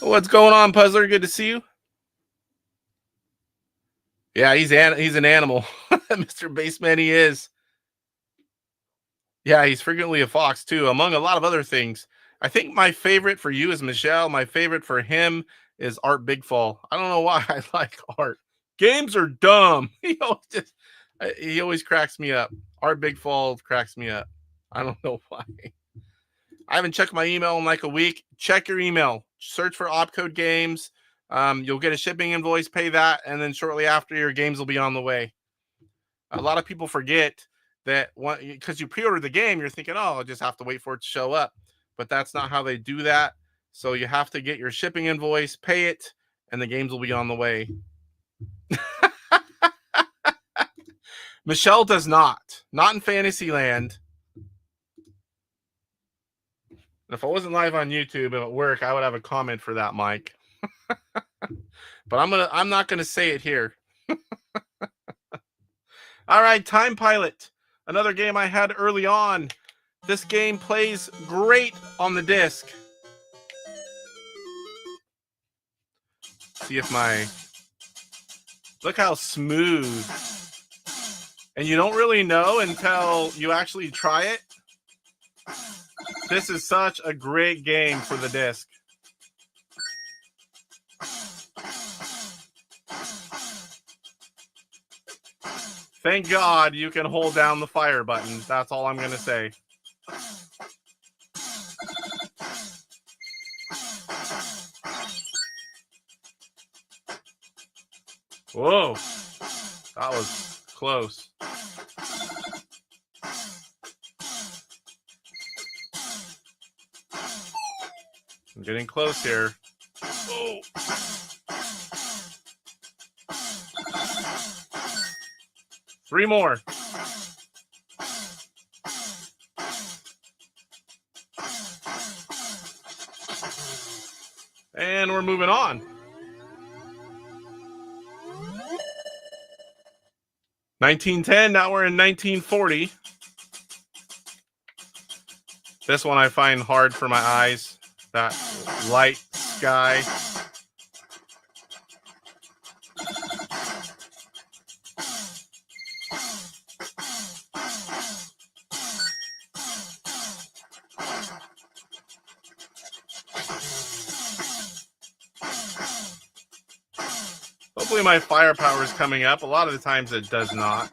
What's going on, Puzzler? Good to see you. Yeah, he's an animal. Mr. Baseman, he is. Yeah, he's frequently a fox, too, among a lot of other things. I think my favorite for you is Michelle. My favorite for him is Art Bigfall. I don't know why I like Art. Games are dumb. He always cracks me up. Art Bigfall cracks me up. I don't know why. I haven't checked my email in like a week. Check your email. Search for Opcode Games. You'll get a shipping invoice, pay that, and then shortly after, your games will be on the way. A lot of people forget that because you pre-order the game, you're thinking, oh, I'll just have to wait for it to show up. But that's not how they do that. So you have to get your shipping invoice, pay it, and the games will be on the way. Michelle does not. Not in Fantasyland. If I wasn't live on YouTube and at work, I would have a comment for that, Mike. But I'm not gonna say it here. All right, Time Pilot. Another game I had early on. This game plays great on the disc. See if look how smooth. And you don't really know until you actually try it. This is such a great game for the disc. Thank God you can hold down the fire button. That's all I'm going to say. Whoa. That was close. I'm getting close here. Oh. Three more. And we're moving on. 1910, now we're in 1940. This one I find hard for my eyes. That light sky. Hopefully my firepower is coming up. A lot of the times it does not.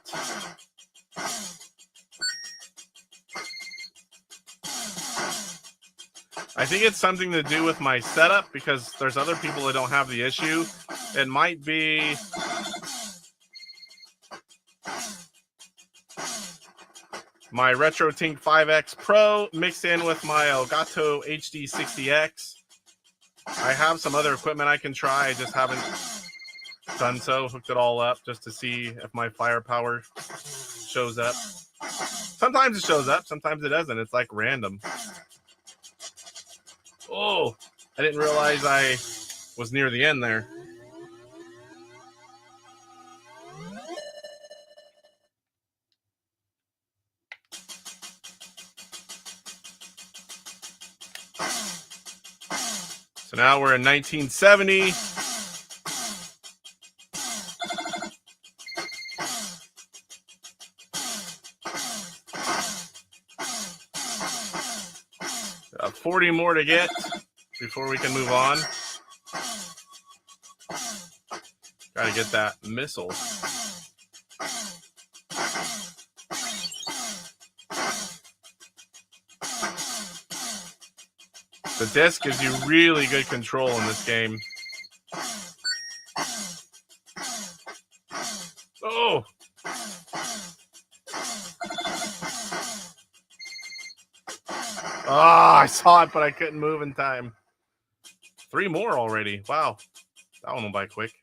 I think it's something to do with my setup because there's other people that don't have the issue. It might be my RetroTink 5X Pro mixed in with my Elgato HD 60X. I have some other equipment I can try. I just haven't done so. Hooked it all up just to see if my firepower shows up. Sometimes it shows up. Sometimes it doesn't. It's like random. Oh, I didn't realize I was near the end there. So now we're in 1970. Got 40 more to get before we can move on. Gotta get that missile. The disc gives you really good control in this game. Oh! Ah, I saw it, but I couldn't move in time. 3 more already. Wow. That one went by quick.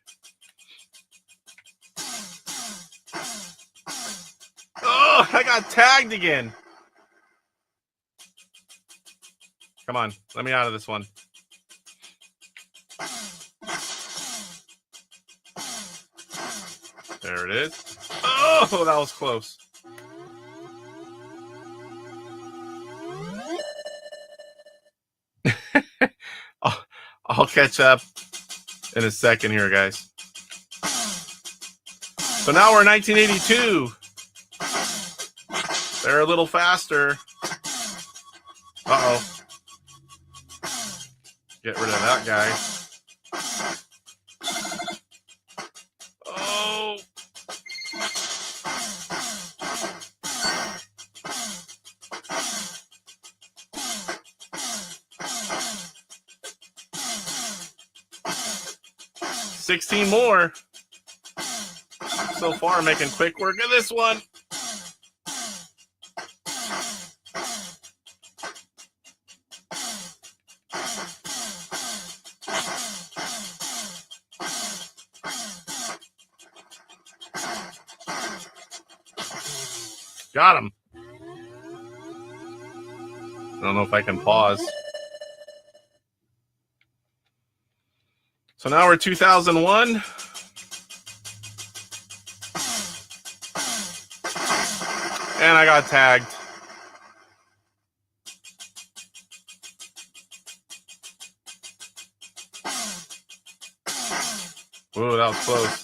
Oh, I got tagged again. Come on, let me out of this one. There it is. Oh, that was close. I'll catch up in a second here, guys. So now we're in 1982. They're a little faster. Uh-oh. Get rid of that guy. Oh. $16 more. So far, making quick work of this one. Got him. I don't know if I can pause. So now we're 2001. And I got tagged. Ooh, that was close.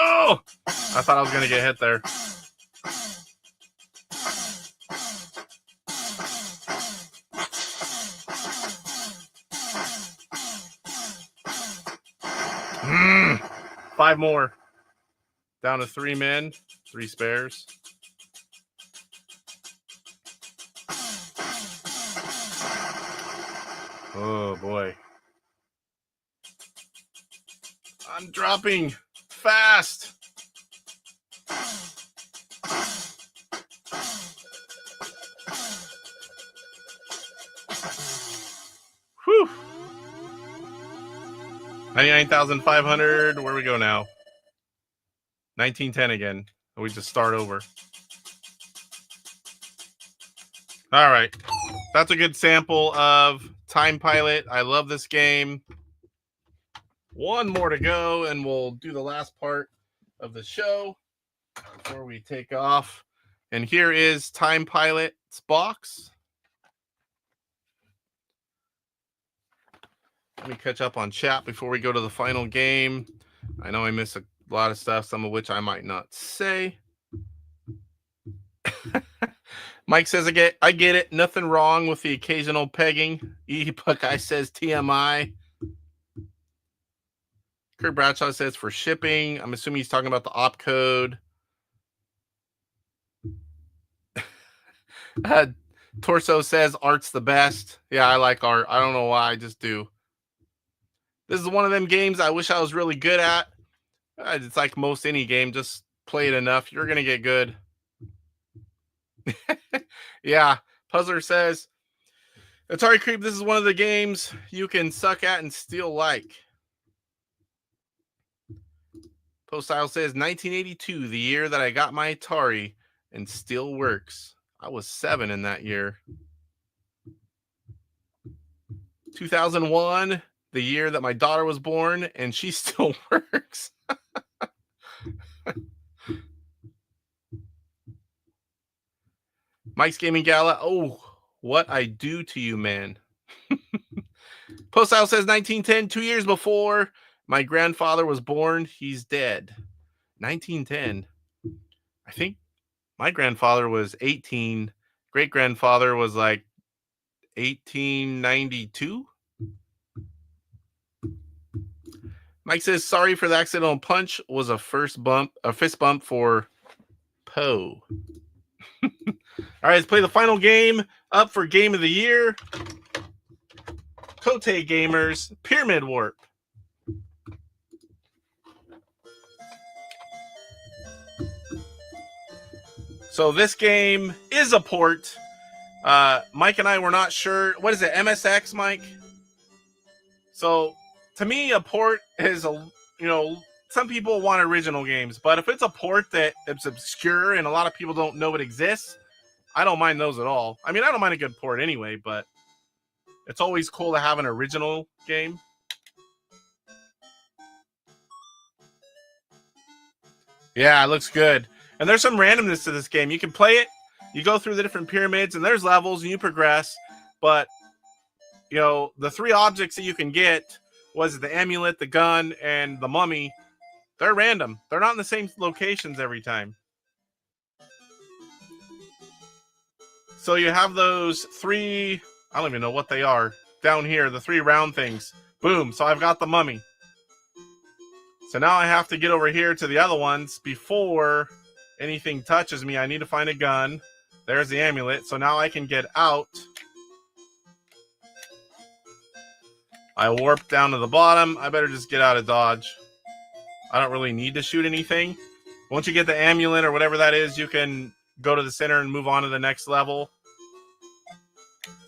Oh! I thought I was going to get hit there. Five more. Down to 3 men, 3 spares. Oh, boy. I'm dropping fast. Whew. 99,500. Where we go now? 1910 again. We just start over. All right. That's a good sample of Time Pilot. I love this game. 1 more to go, and we'll do the last part of the show before we take off. And here is Time Pilot's box. Let me catch up on chat before we go to the final game. I know I missed a lot of stuff, some of which I might not say. Mike says, I get it. Nothing wrong with the occasional pegging. Buckeye says TMI. Kurt Bradshaw says for shipping. I'm assuming he's talking about the op code. Torso says art's the best. Yeah, I like art. I don't know why, I just do. This is one of them games I wish I was really good at. It's like most any game, just play it enough, you're gonna get good. Yeah, Puzzler says, Atari Creep, this is one of the games you can suck at and still like. Post Style says 1982, the year that I got my Atari and still works. I was 7 in that year. 2001, the year that my daughter was born, and she still works. Mike's Gaming Gala. Oh, what I do to you, man. Post Style says 1910, 2 years before my grandfather was born. He's dead. 1910. I think my grandfather was 18. Great grandfather was like 1892. Mike says, sorry for the accidental punch. Was a fist bump for Poe. All right, let's play the final game up for Game of the Year. Kote Gamers, Pyramid Warp. So this game is a port. Mike and I were not sure. What is it, MSX, Mike? So to me, a port is some people want original games, but if it's a port that is obscure and a lot of people don't know it exists, I don't mind those at all. I mean, I don't mind a good port anyway, but it's always cool to have an original game. Yeah, it looks good. And there's some randomness to this game. You can play it, you go through the different pyramids, and there's levels, and you progress. But, the 3 objects that you can get, was the amulet, the gun, and the mummy, they're random. They're not in the same locations every time. So you have those 3, I don't even know what they are, down here, the 3 round things. Boom, so I've got the mummy. So now I have to get over here to the other ones before anything touches me. I need to find a gun. There's the amulet. So now I can get out. I warp down to the bottom. I better just get out of dodge. I don't really need to shoot anything. Once you get the amulet or whatever that is, you can go to the center and move on to the next level.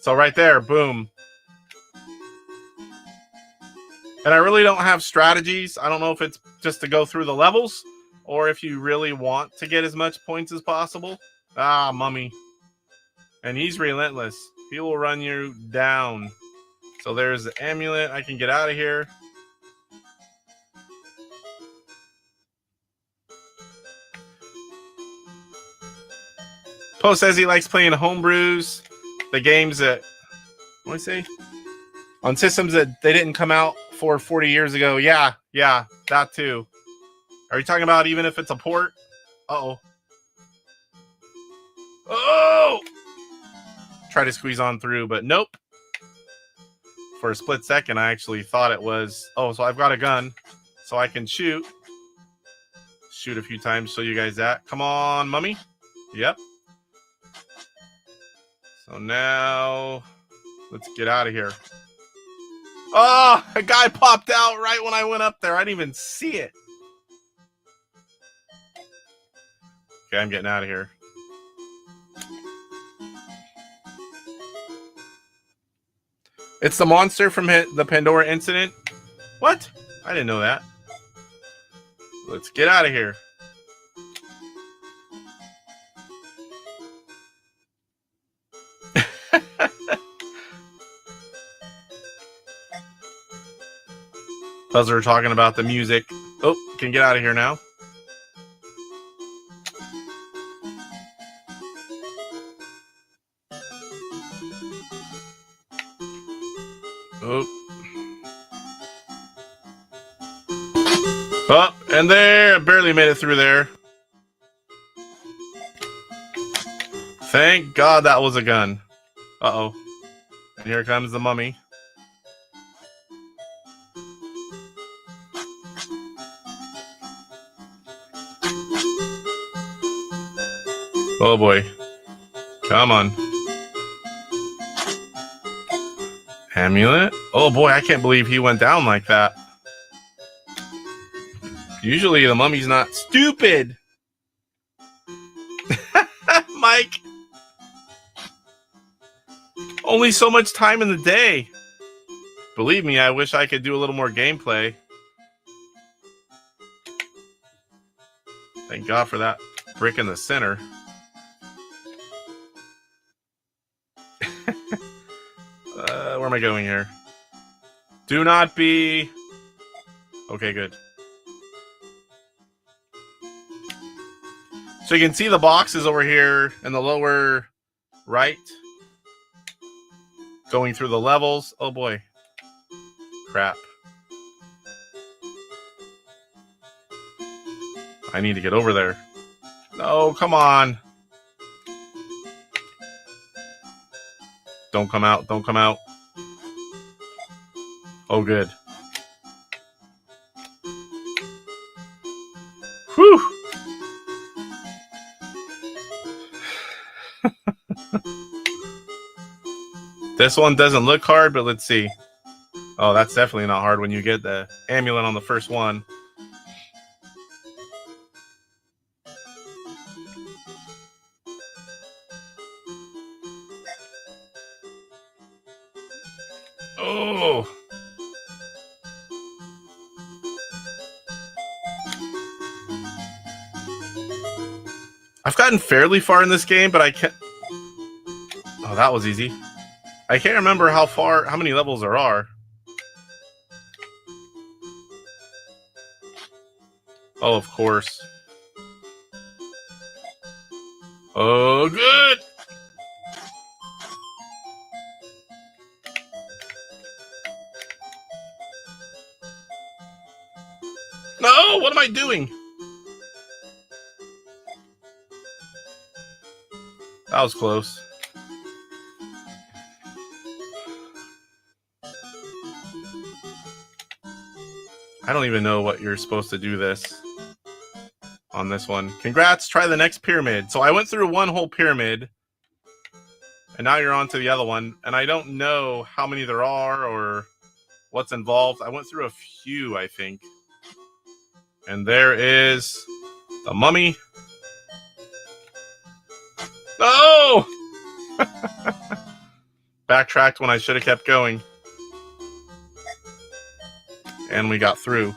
So right there, boom. And I really don't have strategies. I don't know if it's just to go through the levels or if you really want to get as much points as possible. Ah, mummy. And he's relentless. He will run you down. So there's the amulet. I can get out of here. Poe says he likes playing homebrews. The games that, what do I say? On systems that they didn't come out for 40 years ago. Yeah, that too. Are you talking about even if it's a port? Uh-oh. Oh! Try to squeeze on through, but nope. For a split second, I actually thought it was, oh, so I've got a gun, so I can shoot. Shoot a few times, show you guys that. Come on, mummy. Yep. So now, let's get out of here. Oh, a guy popped out right when I went up there. I didn't even see it. Okay, I'm getting out of here. It's the monster from the Pandora incident. What? I didn't know that. Let's get out of here. Buzzer talking about the music. Oh, can get out of here now. Oh. Oh, and there, barely made it through there. Thank God that was a gun. Uh-oh. And here comes the mummy. Oh boy. Come on. Amulet? Oh boy, I can't believe he went down like that. Usually the mummy's not stupid. Mike. Only so much time in the day. Believe me, I wish I could do a little more gameplay. Thank God for that brick in the center. Where am I going here? Do not be... Okay, good. So you can see the boxes over here in the lower right. Going through the levels. Oh boy. Crap. I need to get over there. No, come on. Don't come out. Don't come out. Oh, good. Whew. This one doesn't look hard, but let's see. Oh, that's definitely not hard when you get the amulet on the first one. Oh. I've gotten fairly far in this game, but I can't... Oh, that was easy. I can't remember how many levels there are. Oh, of course. Oh, good! No, what am I doing? That was close. I don't even know what you're supposed to do this on this one. Congrats, try the next pyramid. So I went through one whole pyramid, and now you're on to the other one, and I don't know how many there are or what's involved. I went through a few, I think. And there is the mummy. No! Backtracked when I should have kept going. And we got through.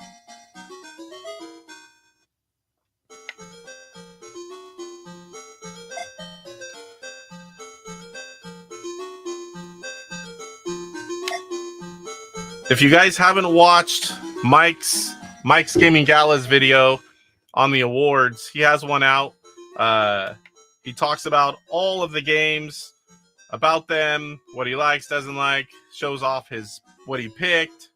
If you guys haven't watched Mike's Gaming Gala's video on the awards, he has one out. He talks about all of the games, about them, what he likes, doesn't like, shows off what he picked.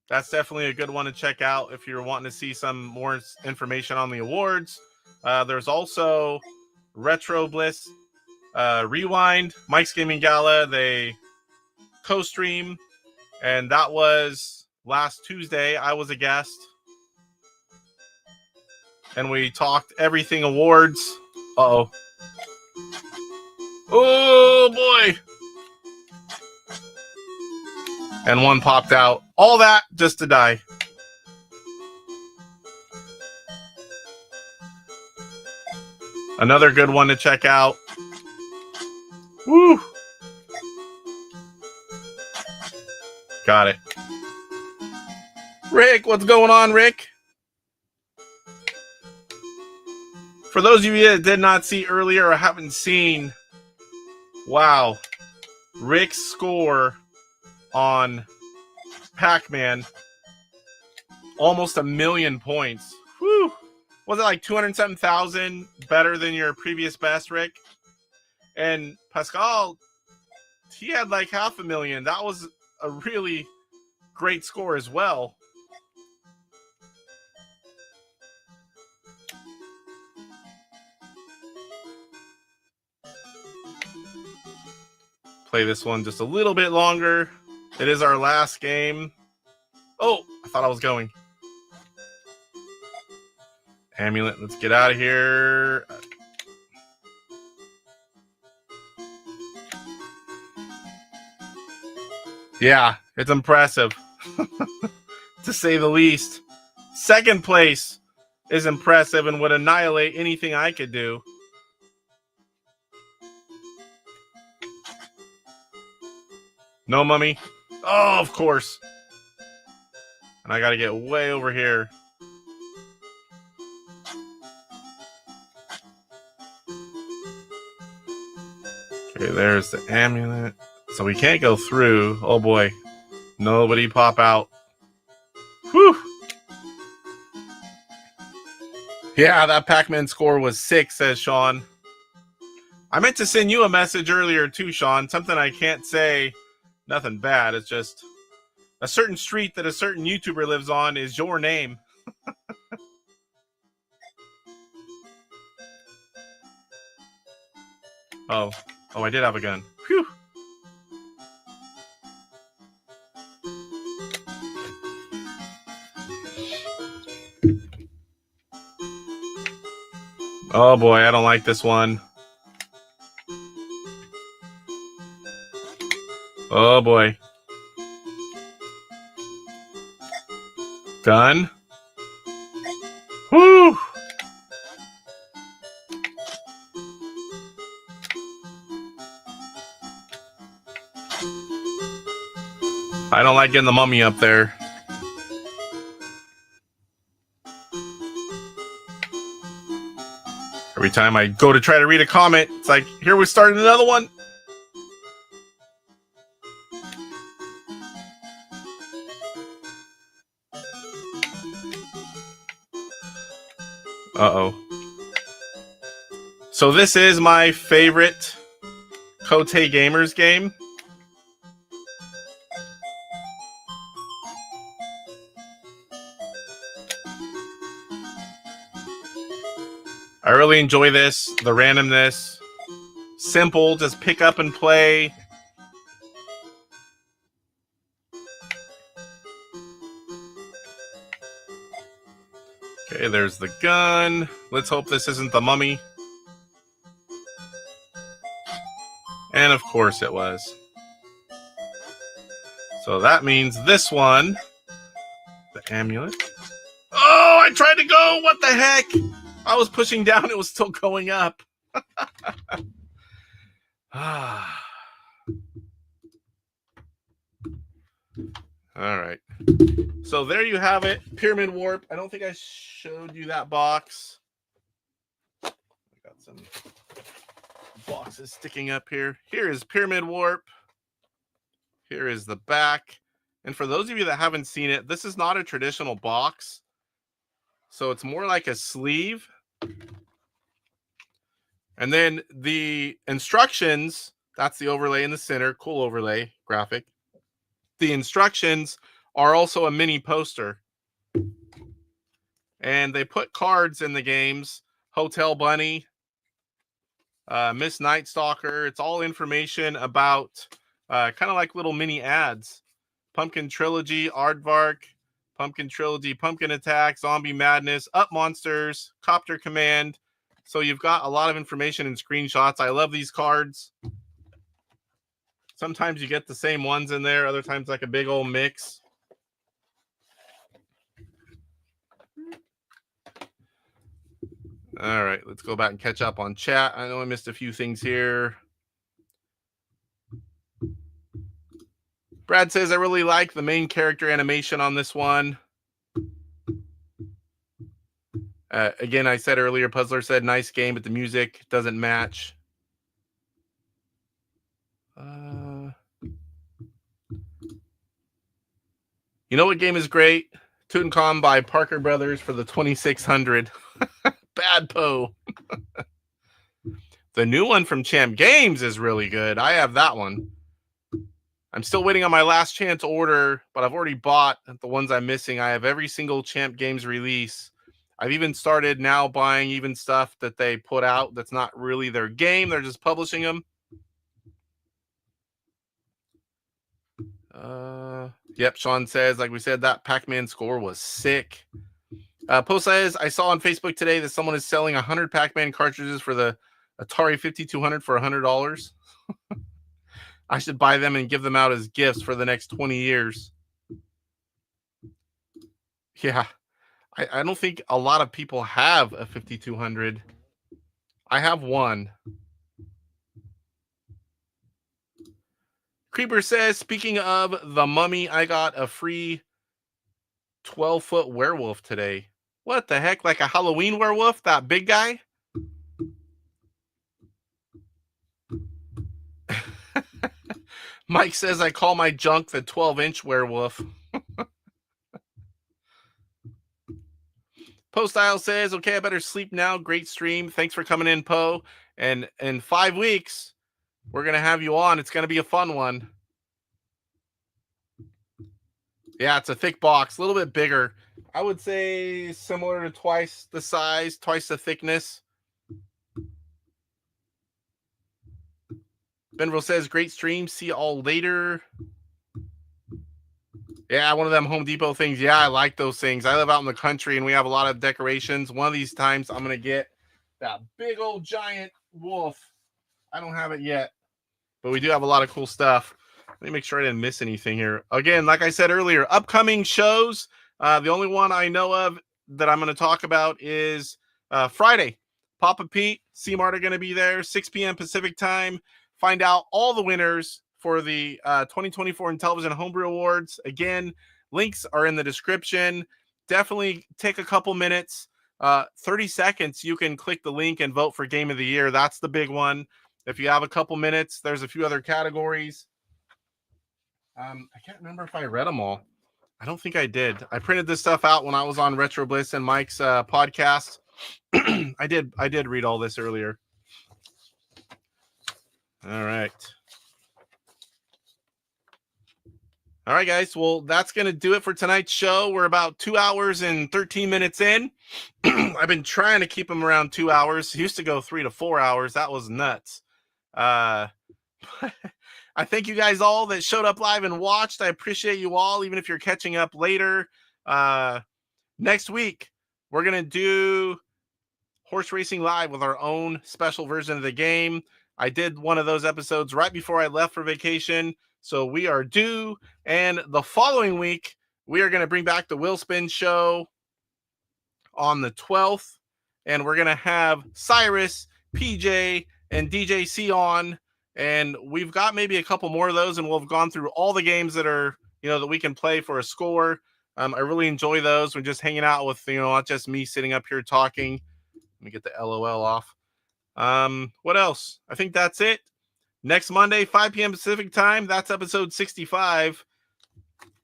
That's definitely a good one to check out if you're wanting to see some more information on the awards. There's also Retro Bliss Rewind, Mike's Gaming Gala. They co-stream, and that was last Tuesday. I was a guest, and we talked everything awards. Uh-oh. Oh, boy. And one popped out. All that just to die. Another good one to check out. Woo! Got it. Rick, what's going on, Rick? For those of you that did not see earlier or haven't seen, wow, Rick's score on Pac-Man, almost 1 million points. Whew. Was it like 207,000 better than your previous best, Rick? And Pascal, he had like 500,000. That was a really great score as well. Play this one just a little bit longer. It is our last game. Oh, I thought I was going. Amulet, let's get out of here. Yeah, it's impressive, to say the least. Second place is impressive and would annihilate anything I could do. No mummy? Oh, of course. And I gotta get way over here. Okay, there's the amulet. So we can't go through. Oh boy. Nobody pop out. Whew. Yeah, that Pac-Man score was 6, says Sean. I meant to send you a message earlier too, Sean. Something I can't say. Nothing bad. It's just a certain street that a certain YouTuber lives on is your name. Oh, I did have a gun. Phew. Oh boy, I don't like this one. Oh boy. Gun. Woo! I don't like getting the mummy up there. Every time I go to try to read a comment, it's like, here we're starting another one. Uh-oh. So this is my favorite Kote Gamers game. I really enjoy this, the randomness. Simple, just pick up and play. Okay, there's the gun. Let's hope this isn't the mummy. And of course it was. So that means this one, the amulet. Oh, I tried to go. What the heck? I was pushing down. It was still going up. All right. So there you have it. Pyramid Warp. I don't think I showed you that box. I got some boxes sticking up here. Here is Pyramid Warp. Here is the back. And for those of you that haven't seen it, this is not a traditional box. So it's more like a sleeve. And then the instructions, that's the overlay in the center. Cool overlay graphic. The instructions are also a mini poster. And they put cards in the games. Hotel Bunny, Miss Night Stalker. It's all information about kind of like little mini ads. Pumpkin Trilogy, Aardvark, Pumpkin Trilogy, Pumpkin Attack, Zombie Madness, Up Monsters, Copter Command. So you've got a lot of information and screenshots. I love these cards. Sometimes you get the same ones in there. Other times like a big old mix. All right, let's go back and catch up on chat. I know I missed a few things here. Brad says, I really like the main character animation on this one. Again, I said earlier, Puzzler said, nice game, but the music doesn't match. You know what game is great? Tutankhamun by Parker Brothers for the 2600. Bad Poe. The new one from Champ Games is really good. I have that one. I'm still waiting on my last chance order, but I've already bought the ones I'm missing. I have every single Champ Games release. I've even started now buying even stuff that they put out that's not really their game. They're just publishing them. Yep, Sean says, like we said, that Pac-Man score was sick. Poe says, I saw on Facebook today that someone is selling 100 Pac-Man cartridges for the Atari 5200 for $100. I should buy them and give them out as gifts for the next 20 years. Yeah. I don't think a lot of people have a 5200. I have one. Creeper says, speaking of the mummy, I got a free 12-foot werewolf today. What the heck? Like a Halloween werewolf? That big guy? Mike says, I call my junk the 12-inch werewolf. Poe Style says, okay, I better sleep now. Great stream. Thanks for coming in, Poe. And in 5 weeks, we're going to have you on. It's going to be a fun one. Yeah, it's a thick box, a little bit bigger. I would say similar to twice the size, twice the thickness. Benville says, great stream. See you all later. Yeah, one of them Home Depot things. Yeah, I like those things. I live out in the country and we have a lot of decorations. One of these times I'm going to get that big old giant wolf. I don't have it yet, but we do have a lot of cool stuff. Let me make sure I didn't miss anything here. Again, like I said earlier, upcoming shows. The only one I know of that I'm going to talk about is Friday. Papa Pete, C-Mart are going to be there, 6 p.m. Pacific time. Find out all the winners for the 2024 Intellivision Homewbrew Awards. Again, links are in the description. Definitely take a couple minutes, 30 seconds. You can click the link and vote for Game of the Year. That's the big one. If you have a couple minutes, there's a few other categories. I can't remember if I read them all. I don't think I did. I printed this stuff out when I was on Retro Bliss and Mike's podcast. I did read all this earlier. All right. All right, guys. Well, that's going to do it for tonight's show. We're about 2 hours and 13 minutes in. I've been trying to keep them around 2 hours. Used to go 3 to 4 hours. That was nuts. I thank you guys all that showed up live and watched. I appreciate you all, even if you're catching up later. Next week, we're going to do Horse Racing Live with our own special version of the game. I did one of those episodes right before I left for vacation. So we are due. And the following week, we are going to bring back the Will Spin show on the 12th. And we're going to have Cyrus, PJ, and DJC on. And we've got maybe a couple more of those. And we'll have gone through all the games that are, that we can play for a score. I really enjoy those. We're just hanging out with, not just me sitting up here talking. Let me get the LOL off. What else? I think that's it. Next Monday, 5 p.m. Pacific time. That's episode 65.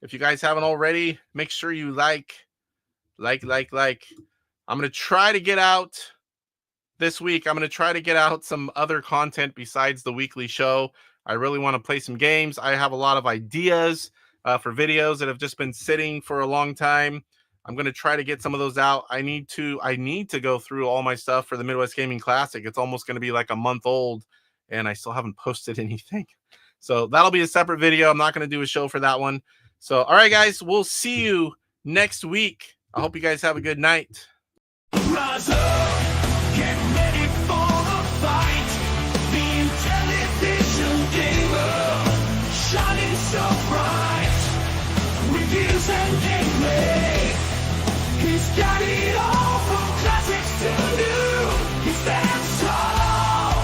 If you guys haven't already, make sure you like. I'm going to try to get out this week. I'm going to try to get out some other content besides the weekly show. I really want to play some games. I have a lot of ideas for videos that have just been sitting for a long time. I'm going to try to get some of those out. I need to go through all my stuff for the Midwest Gaming Classic. It's almost going to be like a month old, and I still haven't posted anything. So that'll be a separate video. I'm not going to do a show for that one. So, all right, guys, we'll see you next week. I hope you guys have a good night. Rise up, get ready for the fight. The Intellivision gamer, shining so bright. Reviews and gameplay, he's got it all from classics to new. He stands tall,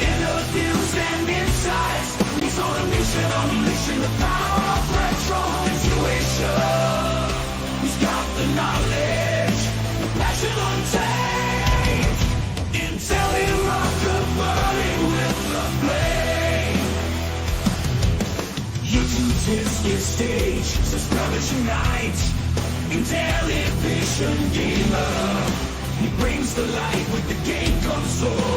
interviews and insights. He's on a mission, unleashing the power of retro intuition. He's got the knowledge, the passion untamed. Intelliport burning with the flame. YouTube's his stage, says brothers unite. Intellivision gamer, he brings the light with the game console.